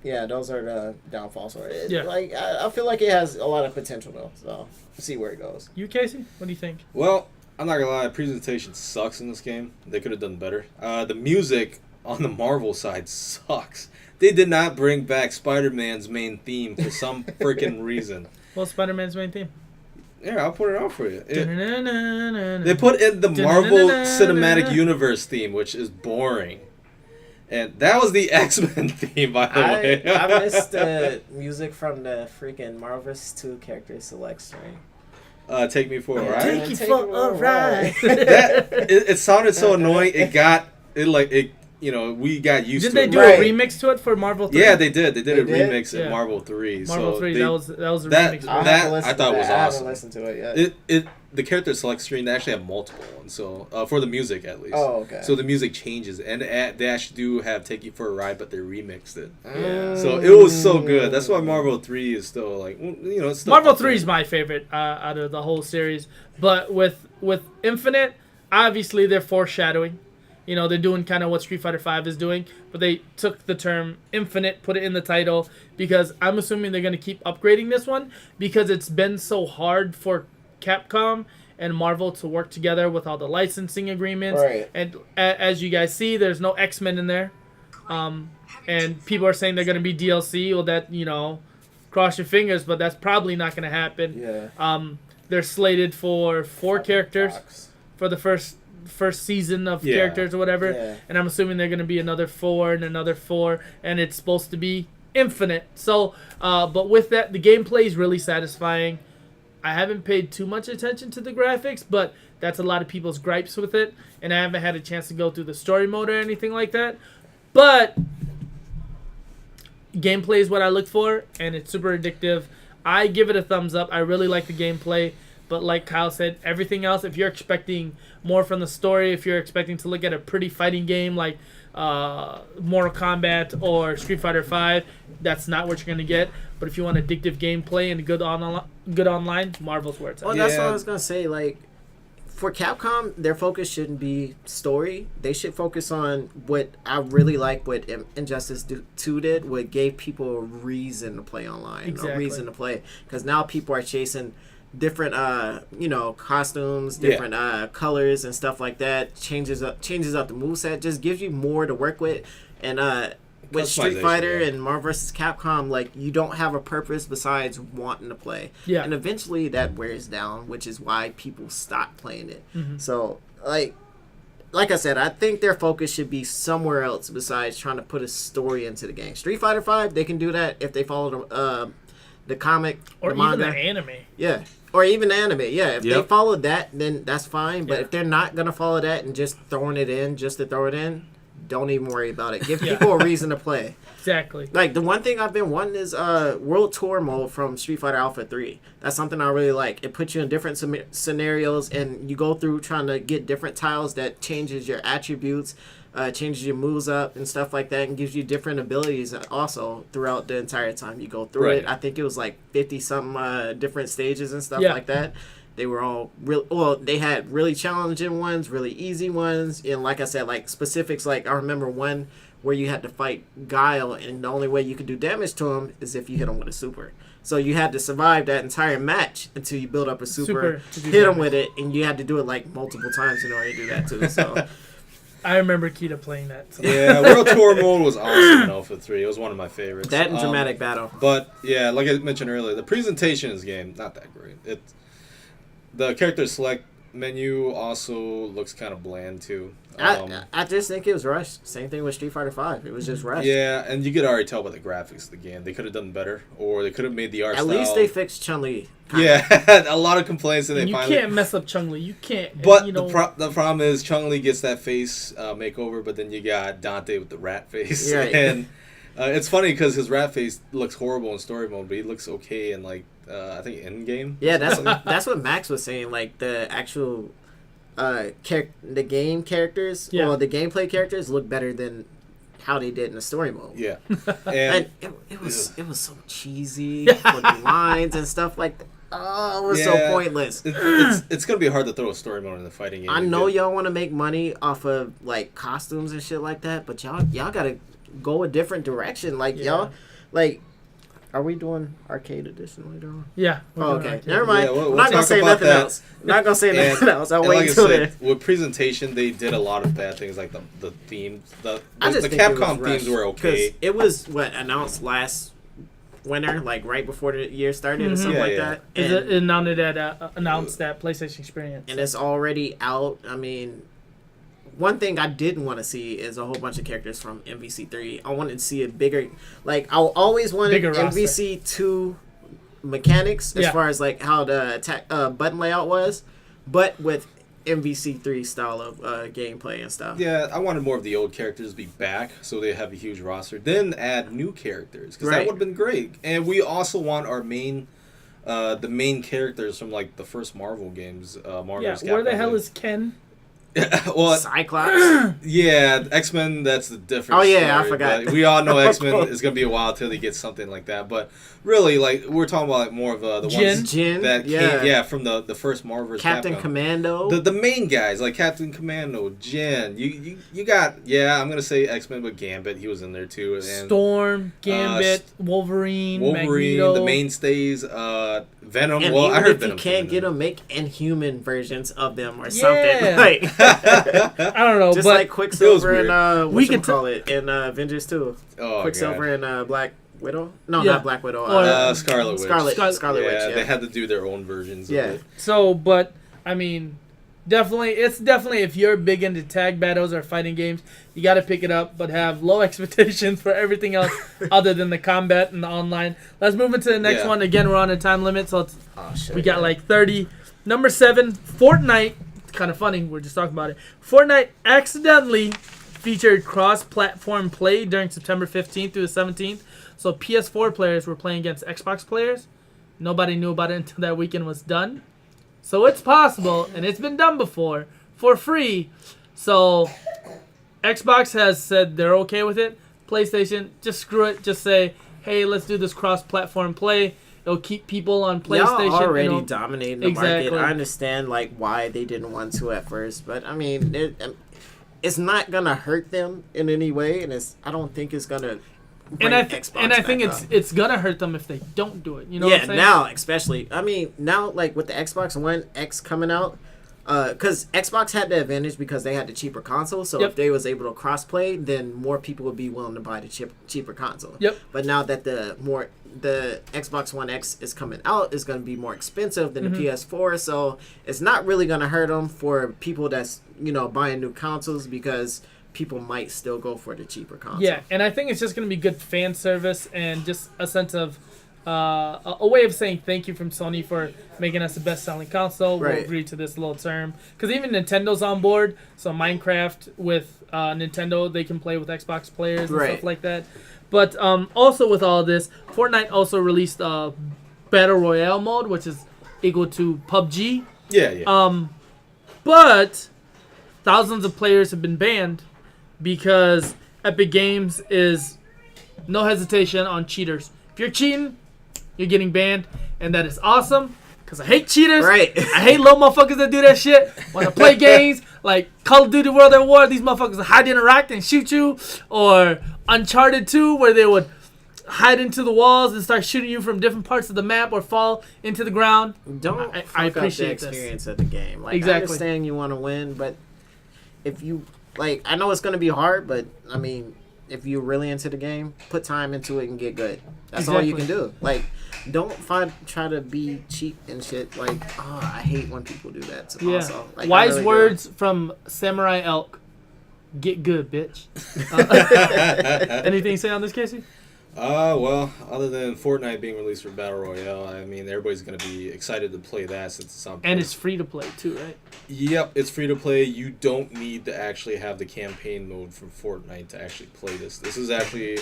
Yeah, those are the downfalls for it. Yeah. Like I feel like it has a lot of potential though. So see where it goes. You, Casey? What do you think? Well, I'm not gonna lie, presentation sucks in this game. They could have done better. The music on the Marvel side sucks. They did not bring back Spider-Man's main theme for some freaking reason. Well, Spider-Man's main theme. Yeah, I'll put it out for you. They They put in the Marvel Cinematic Universe theme, which is boring. And that was the X-Men theme, by the way. I missed the music from the freaking Marvelous 2 character select screen. Take Me for a Yeah. Ride. Take you Take for you a for a ride. It sounded so annoying. We got used Did to they it. do Right. a remix to it for Marvel 3? Yeah, they did. They did a They did? remix in Yeah. Marvel 3. Marvel so 3. they- That was a that- remix. I'll That have to listen I to thought was I haven't awesome. listened to it yet. The character select screen, they actually have multiple ones. So for the music at least. Oh, okay. So the music changes, and they actually do have "Take You for a Ride," but they remixed it. Yeah. So it was so good. That's why Marvel 3 is still like, it's still Marvel up there. 3 is my favorite out of the whole series. But with Infinite, obviously they're foreshadowing. They're doing kind of what Street Fighter 5 is doing, but they took the term Infinite, put it in the title, because I'm assuming they're going to keep upgrading this one, because it's been so hard for Capcom and Marvel to work together with all the licensing agreements. Right. And as you guys see, there's no X-Men in there. And people are saying they're going to be DLC. Well, that, cross your fingers, but that's probably not going to happen. Yeah. They're slated for 4 characters Fox. for the first season of Yeah. characters or whatever. Yeah. And I'm assuming they're going to be another 4 and another 4, and it's supposed to be infinite. So, but with that, the gameplay is really satisfying. I haven't paid too much attention to the graphics, but that's a lot of people's gripes with it, and I haven't had a chance to go through the story mode or anything like that. But gameplay is what I look for, and it's super addictive. I give it a thumbs up. I really like the gameplay, but like Kyle said, everything else, if you're expecting more from the story, if you're expecting to look at a pretty fighting game like Mortal Kombat or Street Fighter 5, that's not what you're going to get. But if you want addictive gameplay and good online, Marvel's where it's at. Well, that's what Yeah. I was gonna say. Like, for Capcom, their focus shouldn't be story. They should focus on what I really like. What Injustice 2 did, what gave people a reason to play online, Exactly. a reason to play. Because now people are chasing different, costumes, different colors and stuff like that. Changes up the moveset. Just gives you more to work with. And with Street Customization, Fighter yeah. and Marvel vs. Capcom, like, you don't have a purpose besides wanting to play. Yeah. And eventually that wears down, which is why people stop playing it. Mm-hmm. So, like I said, I think their focus should be somewhere else besides trying to put a story into the game. Street Fighter 5, they can do that if they follow the comic Or the even manga. the anime. Yeah. Or even anime, yeah. If they Yep. follow that, then that's fine. But Yeah. if they're not gonna follow that and just throwing it in just to throw it in, don't even worry about it. Give Yeah. people a reason to play. Exactly. Like, the one thing I've been wanting is World Tour mode from Street Fighter Alpha 3. That's something I really like. It puts you in different scenarios, and you go through trying to get different tiles that changes your attributes, changes your moves up and stuff like that, and gives you different abilities also throughout the entire time you go through Right. it. I think it was like 50-something different stages and stuff Yeah. like that. They were all real. Well, they had really challenging ones, really easy ones, and like I said, like specifics. Like, I remember one where you had to fight Guile, and the only way you could do damage to him is if you hit him with a super. So you had to survive that entire match until you build up a super to do hit him damage. with it, and you had to do it like multiple times in order to do that too. So I remember Kita playing that. So. Yeah, World Tour mode was awesome in Alpha 3. It was one of my favorites. That and Dramatic Battle. But yeah, like I mentioned earlier, the presentation in this game not that great. The character select menu also looks kind of bland too. I just think it was rushed. Same thing with Street Fighter V. It was just rushed. Yeah, and you could already tell by the graphics of the game. They could have done better, or they could have made the art At style. least they fixed Chun-Li. Yeah, a lot of complaints, and they And you finally. can't mess up Chun-Li. You can't. But you know, the problem is Chun-Li gets that face makeover, but then you got Dante with the rat face, Right. and it's funny because his rat face looks horrible in story mode, but he looks okay in like I think in game. Yeah, that's what Max was saying. Like the actual the game characters, Yeah. well, the gameplay characters look better than how they did in the story mode. Yeah, And it was so cheesy with the lines and stuff like that. Oh, it was so Yeah. pointless. it's gonna be hard to throw a story mode in the fighting game. I know y'all want to make money off of like costumes and shit like that, but y'all gotta go a different direction. Like Yeah. y'all, like, are we doing arcade edition later on? yeah. we're Oh, doing okay, arcade. never mind. Yeah, we'll I'm not gonna talk say about nothing that. else. I'm not gonna say nothing else. I'll and wait like I until said, then. with presentation, they did a lot of bad things, like the themes. The I just think Capcom it was themes were rushed, 'cause okay. it was announced last winter, like right before the year started or something Yeah, like yeah. that. Is And, it announced that PlayStation Experience? and it's already out. I mean, one thing I didn't want to see is a whole bunch of characters from MVC3. I wanted to see a bigger, like I always wanted Bigger roster. MVC2 mechanics as Yeah. far as like how the attack button layout was, but with MVC3 style of gameplay and stuff. Yeah, I wanted more of the old characters to be back, so they have a huge roster. Then add new characters, because that Right. would have been great. And we also want our the main characters from like the first Marvel games. Marvel Yeah. vs. Where the Capcom hell games. is Ken? Well, Cyclops. yeah, X-Men. That's the different. Oh, yeah, I story, forgot. but we all know X-Men is gonna be a while till they get something like that. But really, like we're talking about like more of the Jin? ones Jin, that yeah. came, from the first Marvel vs. Captain Capcom. Commando. The main guys like Captain Commando, Jin. You got I'm gonna say X-Men, but Gambit he was in there too. And Storm, Gambit, Wolverine, Magneto. the mainstays, Venom. and Well, even I heard if Venom. you can't coming get in. them, make Inhuman versions of them or Yeah. something. Like I don't know, just but like Quicksilver weird. and We we could can call it in Avengers 2. Oh, Quicksilver God. and Black Widow. No, Yeah. not Black Widow. Scarlet Witch. Scarlet Yeah, Witch. they Yeah. had to do their own versions. Yeah. Of it. so, but I mean, it's definitely if you're big into tag battles or fighting games, you got to pick it up, but have low expectations for everything else other than the combat and the online. Let's move into the next Yeah. one. Again, we're on a time limit, so Oh shit. we got like 30. Number 7, Fortnite. It's kind of funny. We're just talking about it. Fortnite accidentally featured cross-platform play during September 15th through the 17th. So PS4 players were playing against Xbox players. Nobody knew about it until that weekend was done. So it's possible, and it's been done before, for free. So Xbox has said they're okay with it. PlayStation, just screw it. Just say, hey, let's do this cross-platform play. It'll keep people on PlayStation. Y'all already you know. dominating the Exactly. market. I understand like why they didn't want to at first, but I mean, it's not gonna hurt them in any way, and I don't think it's gonna. And I Xbox think back up. it's gonna hurt them if they don't do it. You know what Yeah, I'm saying? now especially. I mean, now like with the Xbox One X coming out, because Xbox had the advantage because they had the cheaper console. So Yep. if they was able to crossplay, then more people would be willing to buy the cheaper console. Yep. But now that the Xbox One X is coming out, it's going to be more expensive than Mm-hmm. the PS4. So it's not really going to hurt them for people that's buying new consoles because people might still go for the cheaper console. Yeah, and I think it's just going to be good fan service and just a sense of a way of saying thank you from Sony for making us the best-selling console. We'll Right. agree to this little term. Because even Nintendo's on board, so Minecraft with Nintendo, they can play with Xbox players and Right. stuff like that. But also with all of this, Fortnite also released a Battle Royale mode, which is equal to PUBG. Yeah. But thousands of players have been banned because Epic Games is no hesitation on cheaters. If you're cheating, you're getting banned, and that is awesome because I hate cheaters. Right. I hate low motherfuckers that do that shit. When I play games like Call of Duty World at War, these motherfuckers hide in a rock and shoot you, or Uncharted 2 where they would hide into the walls and start shooting you from different parts of the map or fall into the ground. Don't I fuck up the appreciate this. experience of the game. Like, Exactly. I understand you want to win, but if you Like, I know it's gonna be hard, but I mean, if you're really into the game, put time into it and get good. That's all you can do. Like, don't try to be cheap and shit. Like, oh, I hate when people do that. Yeah. Also, like, I Wise really words from Samurai Elk. Get good, bitch. Anything to say on this, Casey? Well, other than Fortnite being released for Battle Royale, I mean, everybody's going to be excited to play that since it's on. And it's free to play too, right? Yep, it's free to play. You don't need to actually have the campaign mode from Fortnite to actually play this. This is actually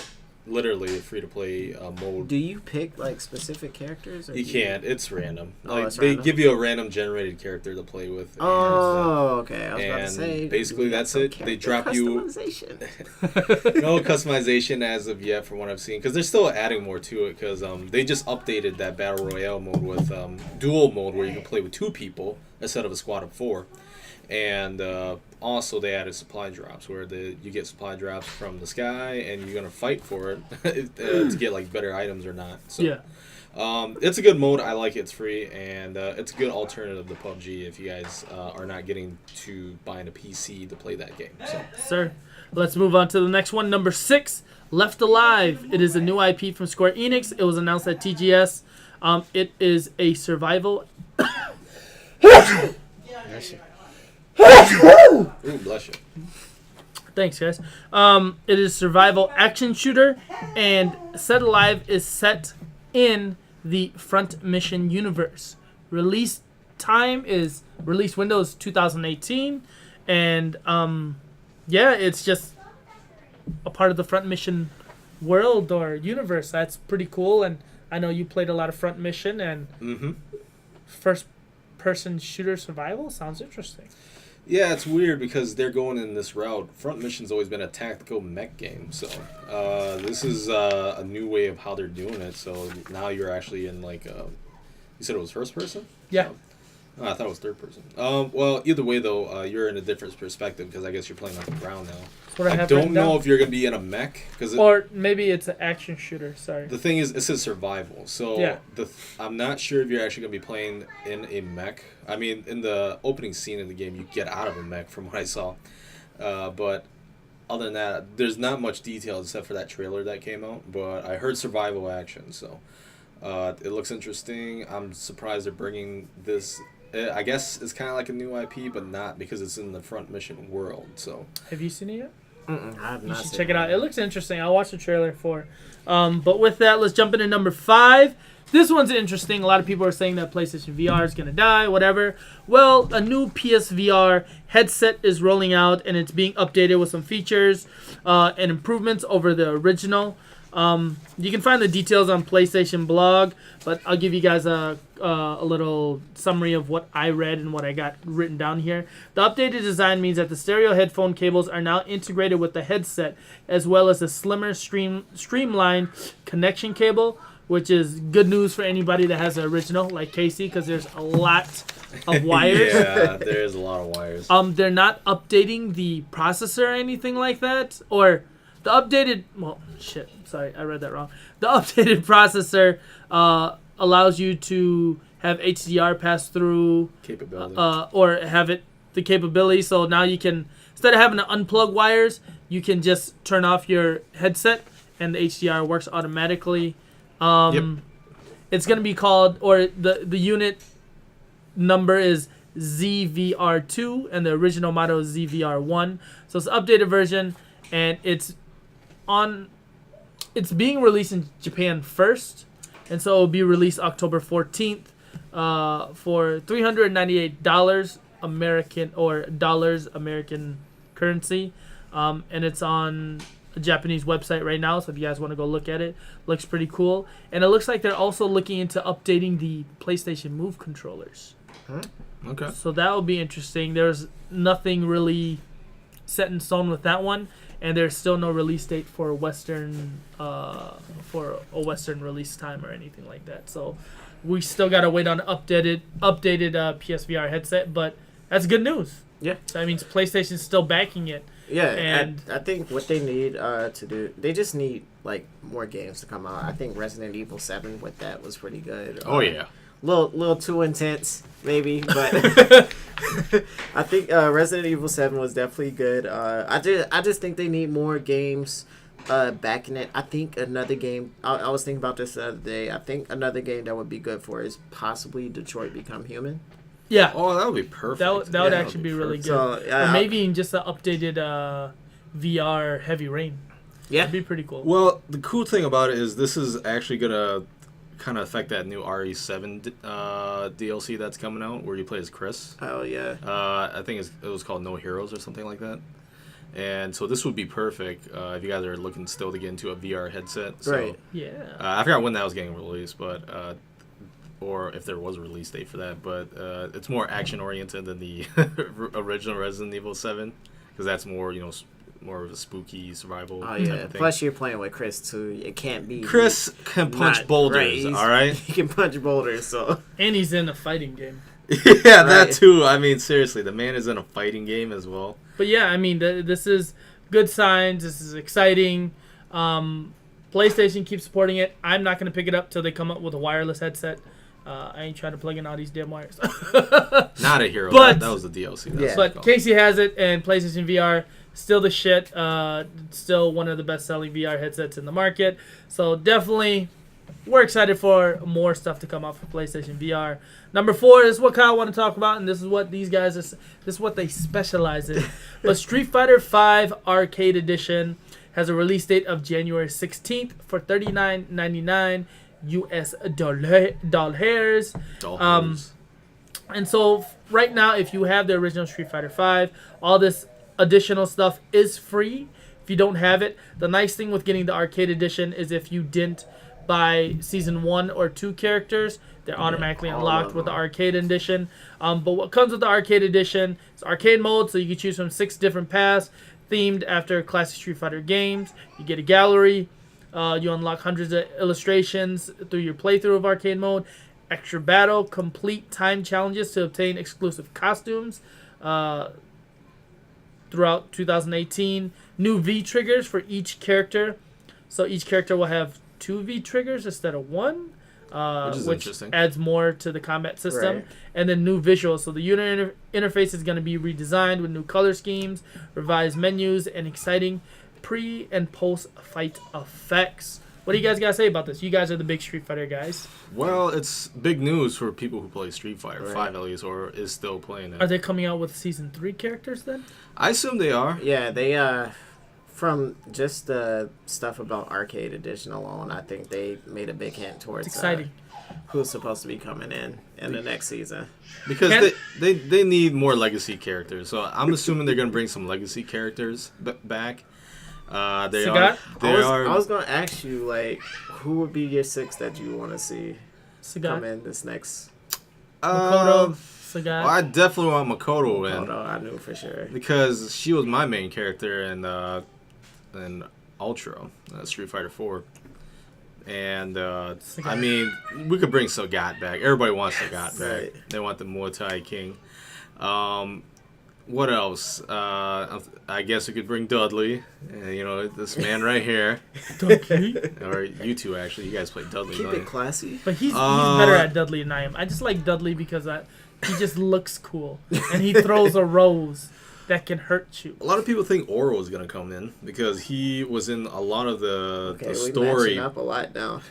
literally a free to play mode. Do you pick like specific characters? Or You can't. It's random. Oh, Like it's they random? give you a random generated character to play with. Oh, okay. I was about to and say. basically do you have that's some it. They character drop you- customization? No customization as of yet from what I've seen, because they're still adding more to it, because they just updated that Battle Royale mode with dual mode where you can play with 2 people instead of a squad of 4. And also they added supply drops where you get supply drops from the sky and you're going to fight for it to get like better items or not. So, Yeah. it's a good mode. I like it. It's free, and it's a good alternative to PUBG if you guys are not getting to buying a PC to play that game. So. Sir. Let's move on to the next one. Number 6, Left Alive. It is a new IP from Square Enix. It was announced at TGS. It is a survival. Ooh, bless you. Thanks, guys. It is survival action shooter, and Set Alive is set in the Front Mission universe. Release window is 2018, and yeah, it's just a part of the Front Mission world or universe. That's pretty cool, and I know you played a lot of Front Mission, and first-person shooter survival sounds interesting. Yeah, it's weird because they're going in this route. Front Mission's always been a tactical mech game, so this is a new way of how they're doing it. So now you're actually in like, you said it was first person? Yeah. Oh, I thought it was third person. Well, either way though, you're in a different perspective because I guess you're playing on the ground now. That's what I I have don't written know down. if you're gonna be in a mech because Or maybe it's an action shooter. Sorry. the thing is, it says survival. So Yeah. I'm not sure if you're actually going to be playing in a mech. I mean, in the opening scene of the game, you get out of a mech from what I saw. But other than that, there's not much detail except for that trailer that came out. But I heard survival action, so it looks interesting. I'm surprised they're bringing this. I guess it's kind of like a new IP, but not because it's in the Front Mission world. So Have you seen it yet? I have You not should seen check it out. It looks interesting. I'll watch the trailer for. But with that, let's jump into number 5. This one's interesting. A lot of people are saying that PlayStation VR is going to die, whatever. Well, a new PSVR headset is rolling out, and it's being updated with some features and improvements over the original. You can find the details on PlayStation blog, but I'll give you guys a little summary of what I read and what I got written down here. The updated design means that the stereo headphone cables are now integrated with the headset, as well as a slimmer, streamlined connection cable, which is good news for anybody that has the original, like Casey, because there's a lot of wires. yeah, there's a lot of wires. They're not updating the processor or anything like that, or the updated. Well, shit. Sorry, I read that wrong. The updated processor allows you to have HDR pass through, Capability. or have it the capability. So now you can, instead of having to unplug wires, you can just turn off your headset, and the HDR works automatically. It's gonna be called, or the unit number is ZVR2, and the original model is ZVR1. So it's an updated version, and it's being released in Japan first, and so it will be released October 14th for $398 American or dollars American currency, and it's on a Japanese website right now. So if you guys want to go look at it, looks pretty cool, and it looks like they're also looking into updating the PlayStation Move controllers. Okay. So that will be interesting. There's nothing really set in stone with that one, and there's still no release date for Western for a Western release time or anything like that. So we still gotta wait on updated PSVR headset, but that's good news. Yeah. So that means PlayStation's still backing it. Yeah, And- and I think what they need to do, they just need like more games to come out. I think Resident Evil 7 with that was pretty good. Oh yeah. little too intense, maybe, but I think Resident Evil 7 was definitely good. I just think they need more games backing it. I think another game. I was thinking about this the other day. I think another game that would be good for it is possibly Detroit Become Human. Yeah, Oh, that would be perfect. that would actually be really good. So Or maybe even just an updated VR Heavy Rain. yeah, That'd be pretty cool. Well, the cool thing about it is this is actually gonna kind of affect that new RE7 DLC that's coming out, where you play as Chris. oh yeah, I think it was called No Heroes or something like that. And so this would be perfect if you guys are looking still to get into a VR headset. So, right. Yeah. I forgot when that was getting released, but or if there was a release date for that. But it's more action oriented than the original Resident Evil 7, because that's more more of a spooky survival. Oh type yeah. of thing. Plus, you're playing with Chris too. It can't be Chris can punch not- boulders. right, he's- All right. He can punch boulders. So And he's in a fighting game. Yeah, that Right. too. I mean, seriously, the man is in a fighting game as well. But yeah, I mean, this is good signs. This is exciting. PlayStation keeps supporting it. I'm not going to pick it up till they come up with a wireless headset. I ain't trying to plug in all these damn wires. Not a hero. But- that was the DLC. Yeah. But Casey has it, and PlayStation VR still the shit. Still one of the best-selling VR headsets in the market. So definitely, we're excited for more stuff to come out for PlayStation VR. Number 4 is what Kyle want to talk about, and this is what these guys this is what they specialize in. But Street Fighter V Arcade Edition has a release date of January 16th for $39.99 US dollars. And so right now, if you have the original Street Fighter V, all this additional stuff is free. If you don't have it, the nice thing with getting the arcade edition is if you didn't buy season 1 or 2 characters, they're automatically all unlocked of with the them. arcade edition. But what comes with the arcade edition is arcade mode, so you can choose from 6 different paths themed after classic Street Fighter games. You get a gallery. You unlock hundreds of illustrations through your playthrough of arcade mode. Extra battle, complete time challenges to obtain exclusive costumes throughout 2018. New V triggers for each character. So each character will have 2 V triggers instead of 1. Which is interesting. Adds more to the combat system. Right. And then new visuals. So the user interface is going to be redesigned with new color schemes, revised menus, and exciting pre- and post-fight effects. What do you guys got to say about this? You guys are the big Street Fighter guys. Well, it's big news for people who play Street Fighter Right. 5 at least, or is still playing it. Are they coming out with Season 3 characters then? I assume they are. yeah, they from just the stuff about Arcade Edition alone, I think they made a big hint towards It's exciting. who's supposed to be coming in the next season. Because Can- they need more legacy characters. So I'm assuming they're going to bring some legacy characters back. They Sagat? I was gonna ask you, like, who would be your 6 that you want to see come Sagat, in this next Makoto, Sagat. I definitely want Makoto in. photo? I knew for sure. Because she was my main character in Ultra, Street Fighter 4. And, I mean, we could bring Sagat back. Everybody wants Sagat back. Right. They want the Muay Thai King. What else? I guess we could bring Dudley. This man right here. Dudley? Or you two, actually. You guys play Dudley, Keep don't it you? classy. But he's better at Dudley than I am. I just like Dudley because he just looks cool. And he throws a rose that can hurt you. A lot of people think Oro is going to come in because he was in a lot of the Okay, we're story. matching up a lot now.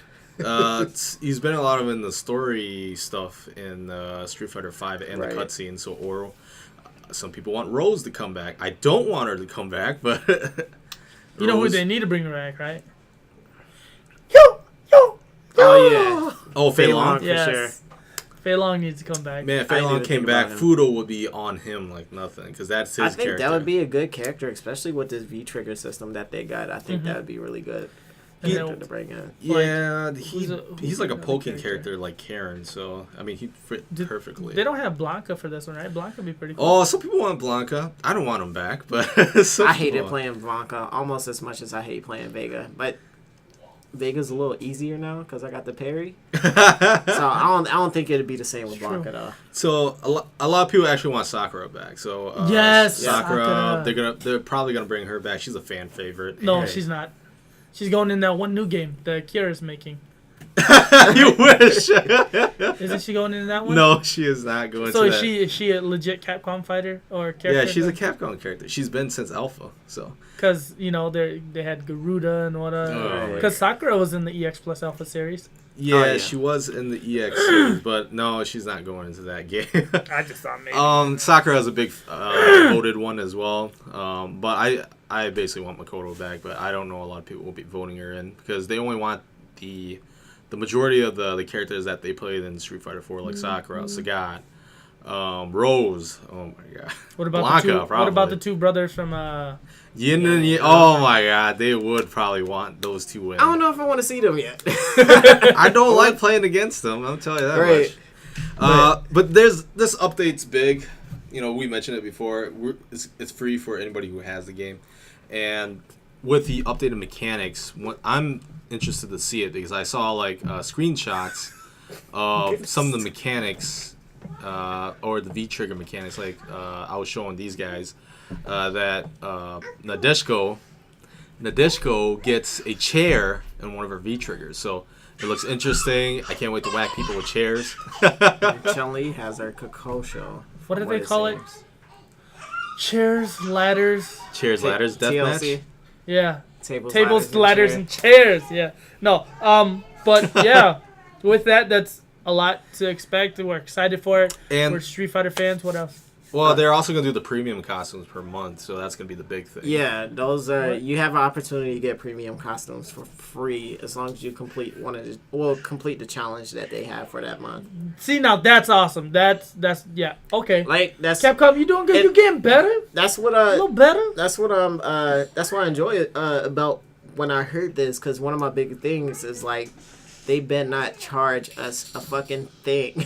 He's been a lot of in the story stuff in Street Fighter V and Right. the cutscenes. So Oro, some people want Rose to come back. I don't want her to come back, but You know who Rose- they need to bring back, right? Oh yeah, Oh, Fei Long. For Yes. sure. Fei Long needs to come back. Man, if I Fei didn't Long even came think back, about him. Fudo would be on him like nothing because that's his I think character. that would be a good character, especially with this V trigger system that they got. I think Mhm. that would be really good And character then- to bring in. Yeah, who's he's like a another poking character? character like Karen. So I mean, he'd fit Did- perfectly. They don't have Blanca for this one, right? Blanca would be pretty cool. Oh, some people want Blanca. I don't want him back, but some I hated people- playing Blanca almost as much as I hate playing Vega, but Vega's a little easier now because I got the parry. So I don't think it'd be the same with It's true. Blanca though. So a lot of people actually want Sakura back. So Yes, Sakura. Sakura. They're probably gonna bring her back. She's a fan favorite. No, Hey. she's not. She's going in that one new game that Kira's making. You wish. Isn't she going into that one? No, she is not going So to is that. she a legit Capcom fighter or character? Yeah, she's a Capcom character. She's been since Alpha, so. Because they had Garuda and what. Oh, Because Sakura was in the EX Plus Alpha series. Yeah, yeah. she was in the EX series, but no, she's not going into that game. I just thought maybe. Sakura has a big voted one as well, but I basically want Makoto back, but I don't know a lot of people will be voting her in because they only want the majority of the characters that they played in Street Fighter 4, like Sakura, Sagat, Rose. Oh my god. What about Blanca, the two? What probably. about the two brothers from? Yin and Yang. Oh my god, they would probably want those two win. I don't know if I want to see them yet. I don't like playing against them. I'll tell you that Right. much. But this update's big. You know, we mentioned it before. It's free for anybody who has the game, and with the updated mechanics, I'm interested to see it because I saw like screenshots of some of the mechanics or the V trigger mechanics. Like I was showing these guys that Nadeshiko gets a chair in one of her V triggers. So it looks interesting. I can't wait to whack people with chairs. Chun-Li has her Kokosho. What do from they call it? seems. Chairs, ladders. Chairs, ladders, TLC. deathmatch. Yeah. Tables, Tables, ladders, ladders, and chairs. Yeah. No. But yeah, with that's a lot to expect. We're excited for it. And- we're Street Fighter fans. What else? Well, they're also going to do the premium costumes per month, so that's going to be the big thing. Yeah, those are. What? You have an opportunity to get premium costumes for free as long as you complete complete the challenge that they have for that month. See, now that's awesome. That's yeah. Okay. Like that's Capcom, you doing good? You getting better? that's what A little better. that's what that's what I enjoy about when I heard this, because one of my big things is like they better not charge us a fucking thing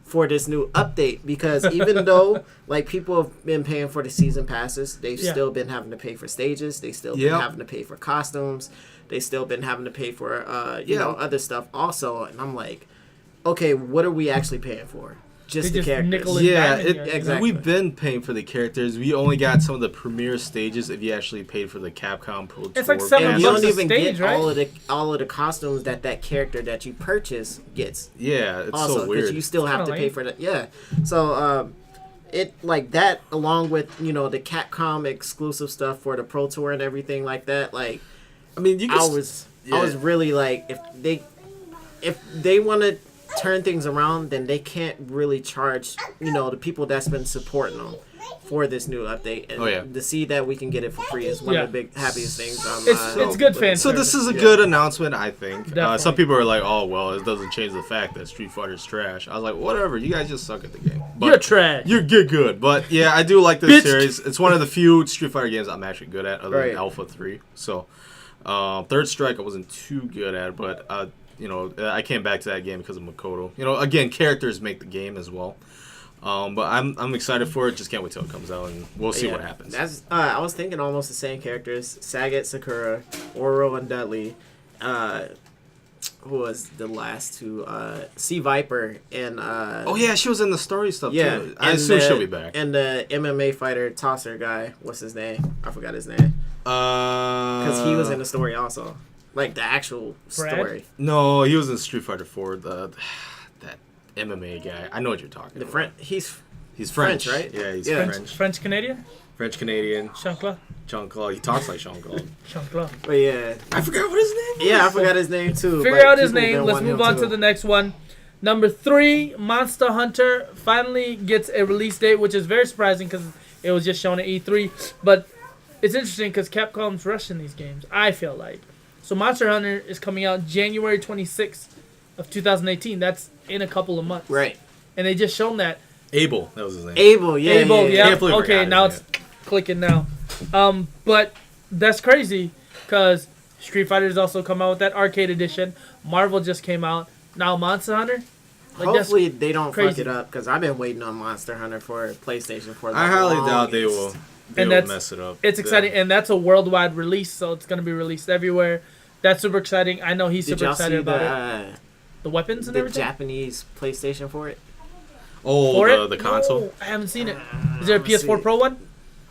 for this new update, because even though like people have been paying for the season passes, they've Yeah. still been having to pay for stages, they still been Yep. having to pay for costumes, they still been having to pay for you Yeah. know, other stuff also, and I'm like, okay, what are we actually paying for? Just They the just characters. nickel and Yeah, diming you. exactly. we've been paying for the characters. We only got some of the premier stages if you actually paid for the Capcom Pro Tour. It's like $7 And you bucks don't a even stage, get right? all of the costumes that character that you purchase gets. Yeah, it's Also, so because weird. you still have to Kinda pay lame. for that. Yeah. So it like that, along with the Capcom exclusive stuff for the Pro Tour and everything like that. Like I mean, you can. I was yeah. really like, if they want to turn things around, then they can't really charge the people that's been supporting them for this new update. And Oh, yeah. to see that we can get it for free is one Yeah. of the big happiest things. It's good fan So this is a Yeah. good announcement, I think. Definitely. Some people are like, "Oh, well, it doesn't change the fact that Street Fighter's trash." I was like, "Whatever, you guys just suck at the game." But You're trash. You're good, but yeah, I do like this Bitch. series. It's one of the few Street Fighter games I'm actually good at, other Right. than Alpha 3. So, Third Strike I wasn't too good at, but I came back to that game because of Makoto. Again, characters make the game as well. But I'm excited for it. Just can't wait till it comes out, and we'll see what happens. That's I was thinking almost the same characters: Sagat, Sakura, Oro, and Dudley. Who was the last two? C Viper and Oh yeah, she was in the story stuff yeah. too. I and assume the- she'll be back. And the MMA fighter tosser guy, what's his name? I forgot his name. Because he was in the story also, like the actual Brad? story. No, he was in Street Fighter 4. That MMA guy. I know what you're talking The about. French, he's He's French, French, right? Yeah, he's Yeah. French. French Canadian. French Canadian. Jean-Claude. Jean-Claude. He talks like Jean-Claude. Jean-Claude. but yeah, I forgot what his name is. yeah, I forgot his name too. Figure but out his people name. been Let's wanting move him on too. to the next one. Number 3, Monster Hunter finally gets a release date, which is very surprising because it was just shown at E3. But it's interesting because Capcom's rushing these games, I feel like. So Monster Hunter is coming out January 26th of 2018. That's in a couple of months. Right, And they just shown that. Abel. That was his name. Abel. Yeah, Able, yeah, yeah. Can't believe I Okay, forgot now his it's clicking now. But that's crazy because Street Fighter has also come out with that arcade edition. Marvel just came out. Now Monster Hunter. Like Hopefully they don't fuck crazy. it up, because I've been waiting on Monster Hunter for PlayStation for the I highly doubt they will. longest. They And will that's- mess it up. it's exciting, Yeah. and that's a worldwide release, so it's going to be released everywhere. That's super exciting. I know he's Did super y'all see excited about it. the The weapons and the everything. Japanese PlayStation for it? Oh, For the, it? the console. No, I haven't seen it. Is there a Let's PS4 see. Pro one?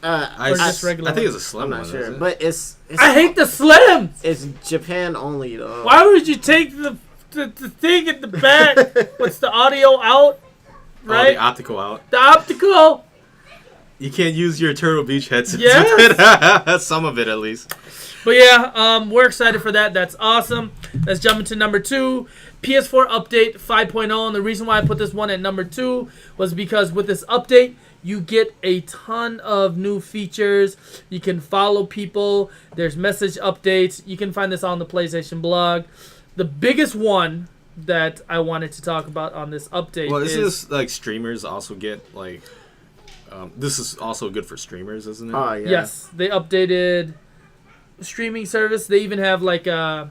I, Or just regular I think one? it's a slim I'm one. not sure, isn't it? but it's I hate the slims. it's Japan only though. Why would you take the the thing at the back. What's the audio out? Oh, Right? the optical out. The optical. You can't use your Turtle Beach headset. Yes. Some of it, at least. But yeah, we're excited for that. That's awesome. Let's jump into number 2. PS4 update 5.0. And the reason why I put this one at number 2 was because with this update, you get a ton of new features. You can follow people. There's message updates. You can find this on the PlayStation blog. The biggest one that I wanted to talk about on this update Well, is... isn't this like streamers also get like... this is also good for streamers, isn't it? Oh, yeah. Yes, they updated streaming service. They even have like a...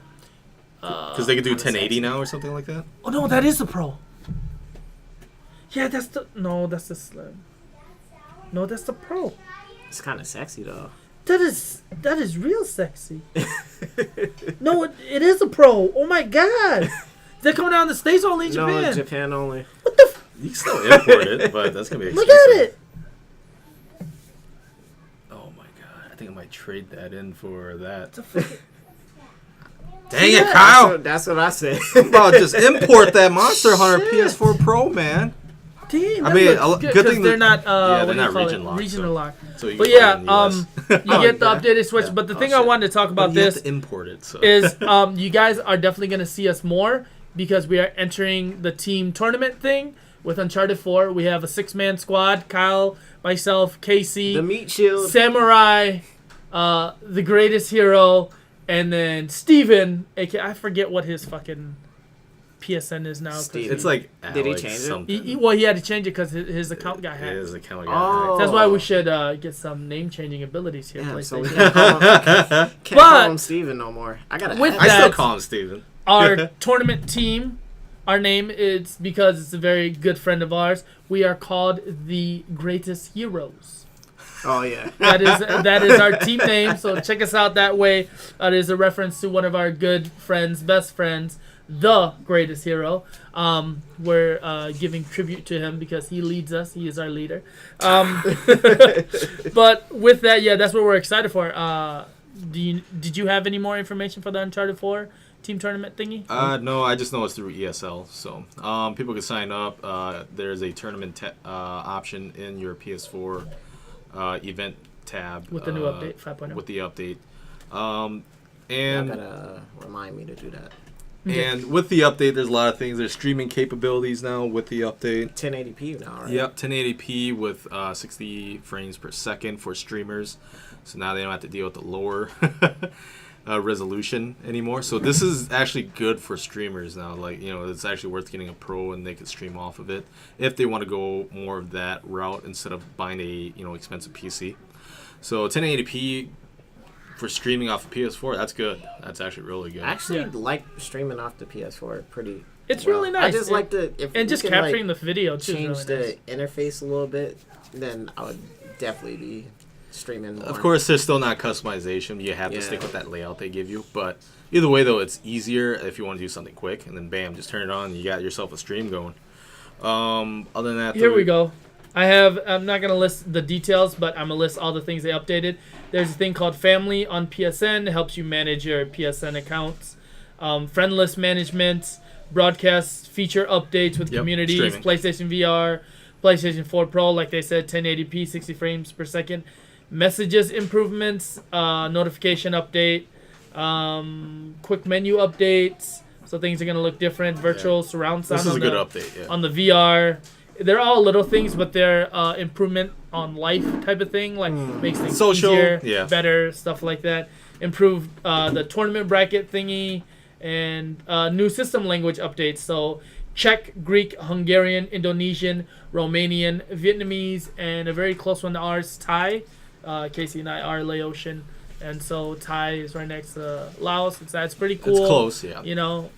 Because they can do 1080 now or something like that? Oh no, that is the Pro. Yeah, that's the... No, that's the Slim. No, that's the Pro. It's kind of sexy, though. That is real sexy. No, it is a Pro. Oh my god. They're coming out in the States only in Japan. No, Japan only. What the f... You can still import it, but that's going to be Look expensive. at it. Oh my god. I think I might trade that in for that. It's a fucking... Dang Yeah. it, Kyle! That's what I said. Well, just import that Monster Hunter Shit. PS4 Pro, man. Damn, I that mean, looks good good thing they're that- not, yeah, what they're do you not call region it? locked, Regional so- lock. So you But can yeah, play in the US. you get the yeah. updated Switch. Yeah. But the Oh, thing I shit. wanted to talk about But you have this to import it, so. is you guys are definitely going to see us more because we are entering the team tournament thing with Uncharted 4. We have a 6-man squad: Kyle, myself, Casey, The meat shield. Samurai, the greatest hero, and then Steven, aka I forget what his fucking PSN is now. 'cause Steven. It's like Alex Did he change it? something. he had to change it because his account got hacked. His account Oh. got That's why we should get some name changing abilities here. Yeah, so we PlayStation. can't call But- him Steven no more. I gotta With ask. I still that- call him Steven. Our tournament team, our name is because it's a very good friend of ours. We are called the Greatest Heroes. Oh yeah. That is our team name. So check us out that way. That is a reference to one of our good friends, best friends, the Greatest Hero. We're giving tribute to him because he leads us. He is our leader. But with that, yeah, that's what we're excited for. Did you have any more information for the Uncharted 4 team tournament thingy? No, I just know it's through ESL. So people can sign up. There's a tournament option in your PS4 event tab. With the new update, 5.0. With the update. You And gotta remind me to do that. and with the update, there's a lot of things. There's streaming capabilities now with the update. 1080p now, right? Yep, 1080p with 60 frames per second for streamers. So now they don't have to deal with the lower resolution anymore. So this is actually good for streamers now. Like, you know, it's actually worth getting a Pro and they can stream off of it if they want to go more of that route instead of buying a, you know, expensive PC. So 1080p for streaming off of PS4, that's good. That's actually really good. I actually Yeah. like streaming off the PS4 pretty. It's well. really nice. I just like the if and you just can, capturing like, the video too. change is really the interface a little bit, then I would definitely be streaming more. Of course, there's still not customization. You have to Yeah. stick with that layout they give you. But either way, though, it's easier if you want to do something quick. And then, bam, just turn it on. And you got yourself a stream going. Other than that, Here we go. I'm not going to list the details, but I'm going to list all the things they updated. There's a thing called Family on PSN. It helps you manage your PSN accounts. Friend list management, broadcast feature updates with Yep, communities, streaming. PlayStation VR, PlayStation 4 Pro, like they said, 1080p, 60 frames per second. Messages improvements, notification update, quick menu updates. So things are going to look different. Virtual surround sound This is on a good the update. Yeah. on the VR. They're all little things, but they're improvement on life type of thing. Like makes things Social, easier, yeah. better, stuff like that. Improve the tournament bracket thingy and new system language updates. So Czech, Greek, Hungarian, Indonesian, Romanian, Vietnamese, and a very close one to ours, Thai. Casey and I are Laotian, and so Thai is right next to Laos. It's pretty cool. It's close, yeah. You know,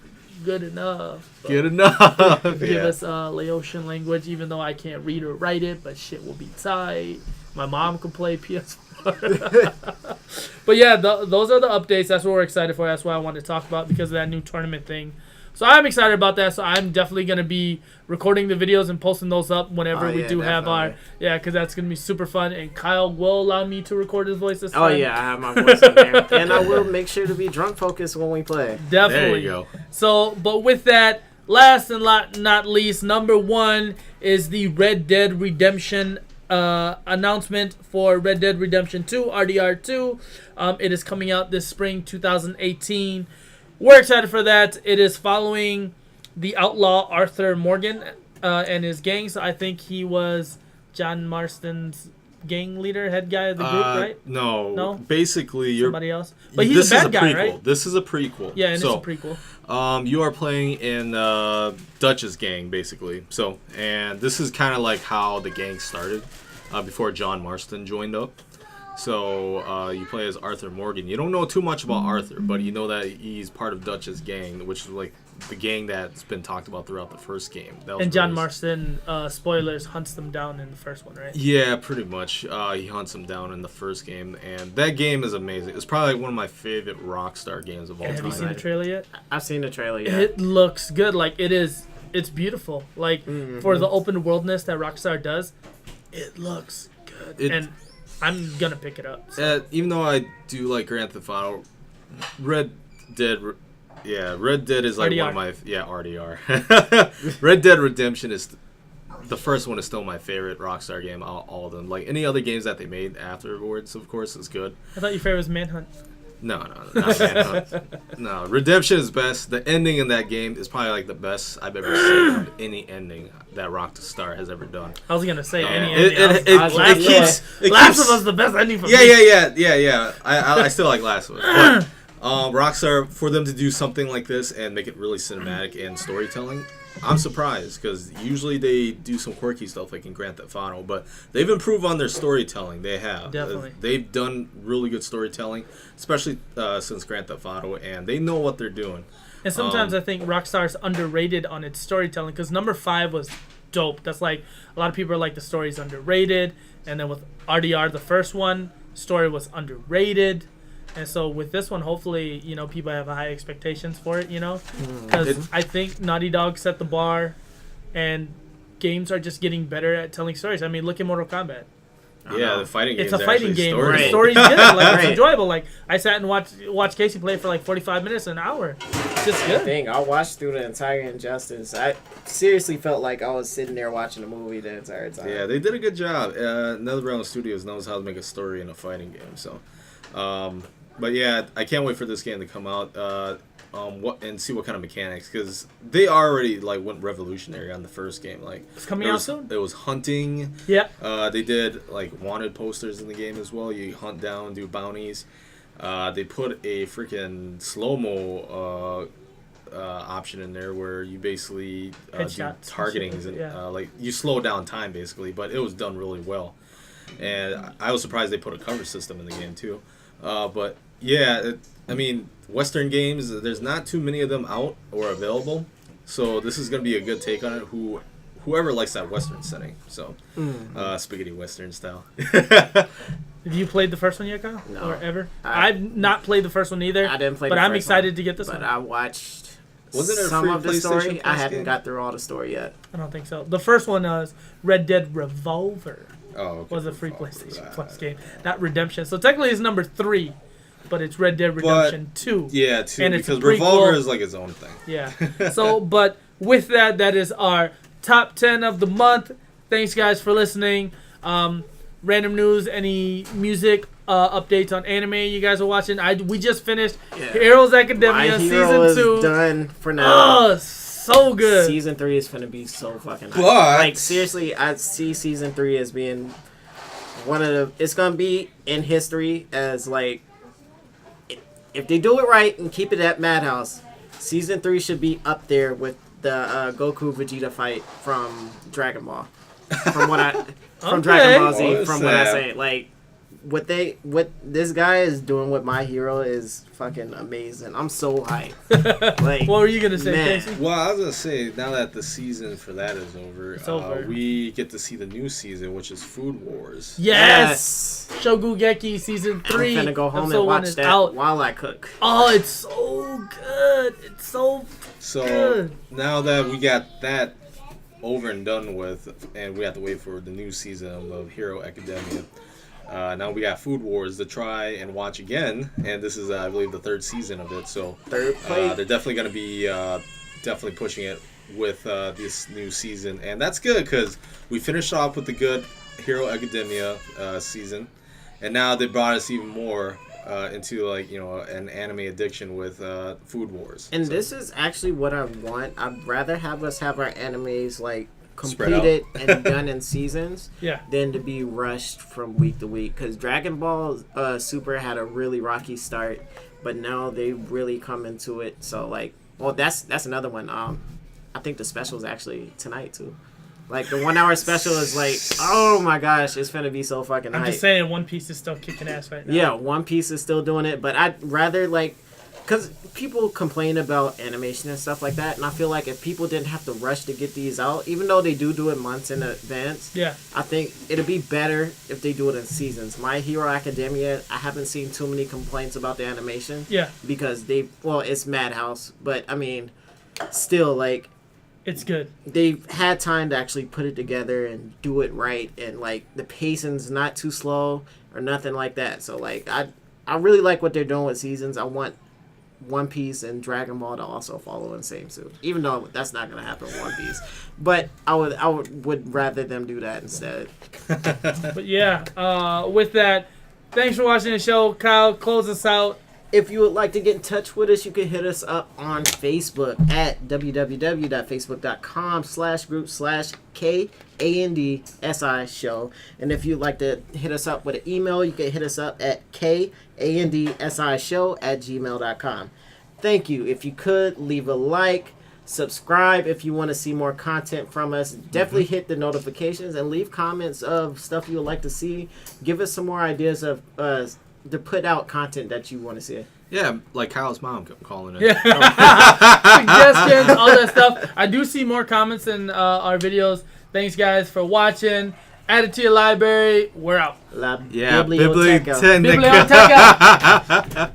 good enough. But Good enough. give yeah. us Laotian language, even though I can't read or write it, but shit will be tight. My mom can play PS4. But yeah, those are the updates. That's what we're excited for. That's what I wanted to talk about because of that new tournament thing. So I'm excited about that. So I'm definitely going to be recording the videos and posting those up whenever we do have our... Yeah, because that's going to be super fun. And Kyle will allow me to record his voice this time. Oh, yeah, I have my voice in there. And I will make sure to be drunk focused when we play. Definitely. There you go. So, but with that, last and not least, number 1 is the Red Dead Redemption announcement for Red Dead Redemption 2, RDR2. It is coming out this spring 2018. We're excited for that. It is following the outlaw Arthur Morgan and his gang. So I think he was John Marston's gang leader, head guy of the group, right? No. Basically, you're somebody else. But he's a bad guy, right? This is a prequel. Yeah, and it's a prequel. You are playing in Dutch's gang, basically. So, and this is kind of like how the gang started before John Marston joined up. So you play as Arthur Morgan. You don't know too much about Arthur, but you know that he's part of Dutch's gang, which is like the gang that's been talked about throughout the first game. And John Marston, spoilers, hunts them down in the first one, right? Yeah, pretty much. He hunts them down in the first game, and that game is amazing. It's probably like one of my favorite Rockstar games of all time. Have you seen the trailer yet? I've seen the trailer, yeah. It looks good. Like, it's beautiful. Like, for the open worldness that Rockstar does, it looks good. And I'm gonna pick it up. So. Even though I do like Grand Theft Auto, Red Dead is like RDR. one of my RDR. Red Dead Redemption is the first one is still my favorite Rockstar game. All of them, like any other games that they made afterwards, of course, is good. I thought your favorite was Manhunt. No, not Manhunt. No, Redemption is best. The ending in that game is probably like the best I've ever seen of any ending that Rockstar has ever done. I was gonna say any it ending. keeps Last of Us the best ending for me. Yeah. I still like Last of Us. But Rockstar, for them to do something like this and make it really cinematic and storytelling, I'm surprised because usually they do some quirky stuff like in Grand Theft Auto, but they've improved on their storytelling. They have. Definitely. They've done really good storytelling, especially since Grand Theft Auto, and they know what they're doing. And sometimes I think Rockstar's underrated on its storytelling because number 5 was dope. That's like a lot of people are like the story's underrated, and then with RDR, the first one, story was underrated. And so with this one, hopefully, people have high expectations for it, because I think Naughty Dog set the bar, and games are just getting better at telling stories. I mean, look at Mortal Kombat. Yeah, the fighting game. It's a fighting game. Story. The story's good. Like, it's enjoyable. Like, I sat and watched Casey play for like 45 minutes, an hour. It's just good. I watched through the entire Injustice. I seriously felt like I was sitting there watching a movie the entire time. Yeah, they did a good job. NetherRealm Studios knows how to make a story in a fighting game. So, but yeah, I can't wait for this game to come out. And see what kind of mechanics, because they already like went revolutionary on the first game. Like it's coming out soon. It was hunting. Yeah. They did like wanted posters in the game as well. You hunt down, do bounties. They put a freaking slow-mo option in there where you basically do targetings and like you slow down time basically. But it was done really well, and I was surprised they put a cover system in the game too. But yeah, I mean, Western games, there's not too many of them out or available, so this is going to be a good take on it. Whoever likes that Western setting, so spaghetti Western style. Have you played the first one yet, Kyle? No. Or ever? I've not played the first one either. I didn't play but the I'm first excited one, to get this one. But I watched Wasn't it some free of the PlayStation story. Plus I haven't game? got through all the story yet. I don't think so. The first one was Red Dead Revolver. Oh, okay. Was a free PlayStation Plus game, not Redemption. So technically it's number 3, but it's Red Dead Redemption 2. Yeah, 2, and it's because a prequel. Revolver is like its own thing. Yeah. So, but with that is our top 10 of the month. Thanks, guys, for listening. Random news, any music updates on anime you guys are watching? We just finished Heroes Academia My Hero Season 2. is done for now. Oh, so good. Season 3 is gonna be so fucking hot. But- Like, seriously, I see Season 3 as being one of the... It's gonna be in history as, like... If they do it right and keep it at Madhouse, Season 3 should be up there with the Goku Vegeta fight from Dragon Ball. From what I... From Dragon Ball Z, from what I say. Like, what this guy is doing with My Hero is fucking amazing. I'm so hyped. Like, What were you going to say, man. Casey? Well, I was going to say, now that the season for that is over, It's over. we get to see the new season, which is Food Wars. Yes! Shogugeki Season 3. I'm finna go home episode and 1 watch is that out. while I cook. Oh, it's so good. It's so So now that we got that over and done with, and we have to wait for the new season of Hero Academia. Now we got Food Wars to try and watch again, and this is, I believe, the third season of it. So Third place. they're definitely going to be definitely pushing it with this new season, and that's good because we finished off with the good Hero Academia season, and now they brought us even more into like an anime addiction with Food Wars. And So, this is actually what I want. I'd rather have us have our animes like Spread out. completed and done in seasons Yeah. than to be rushed from week to week. Because Dragon Ball Super had a really rocky start, but now they really come into it. So like, well, that's another one. I think the special is actually tonight too. Like the 1 hour special is like, oh my gosh, it's gonna be so fucking I'm hype. just saying, One Piece is still kicking ass right now. Yeah, One Piece is still doing it, but I'd rather like, because people complain about animation and stuff like that, and I feel like if people didn't have to rush to get these out, even though they do it months in advance, Yeah. I think it'd be better if they do it in seasons. My Hero Academia, I haven't seen too many complaints about the animation Yeah. because it's Madhouse, but I mean, still like It's good. they've had time to actually put it together and do it right, and like the pacing's not too slow or nothing like that. So like I really like what they're doing with seasons. I want One Piece and Dragon Ball to also follow in the same suit, even though that's not gonna happen with One Piece. But I would rather them do that instead. But yeah, with that, thanks for watching the show. Kyle, close us out. If you would like to get in touch with us, you can hit us up on Facebook at www.facebook.com/group/KANDSI show. And if you'd like to hit us up with an email, you can hit us up at KANDSIshow@gmail.com. Thank you. If you could, leave a like, subscribe if you want to see more content from us. Definitely hit the notifications and leave comments of stuff you would like to see. Give us some more ideas of to put out content that you want to see. Yeah, like Kyle's mom kept calling it. Yeah. Suggestions, all that stuff. I do see more comments in our videos. Thanks, guys, for watching. Add it to your library. We're out. La Yeah, Biblioteca. Biblioteca. Biblioteca.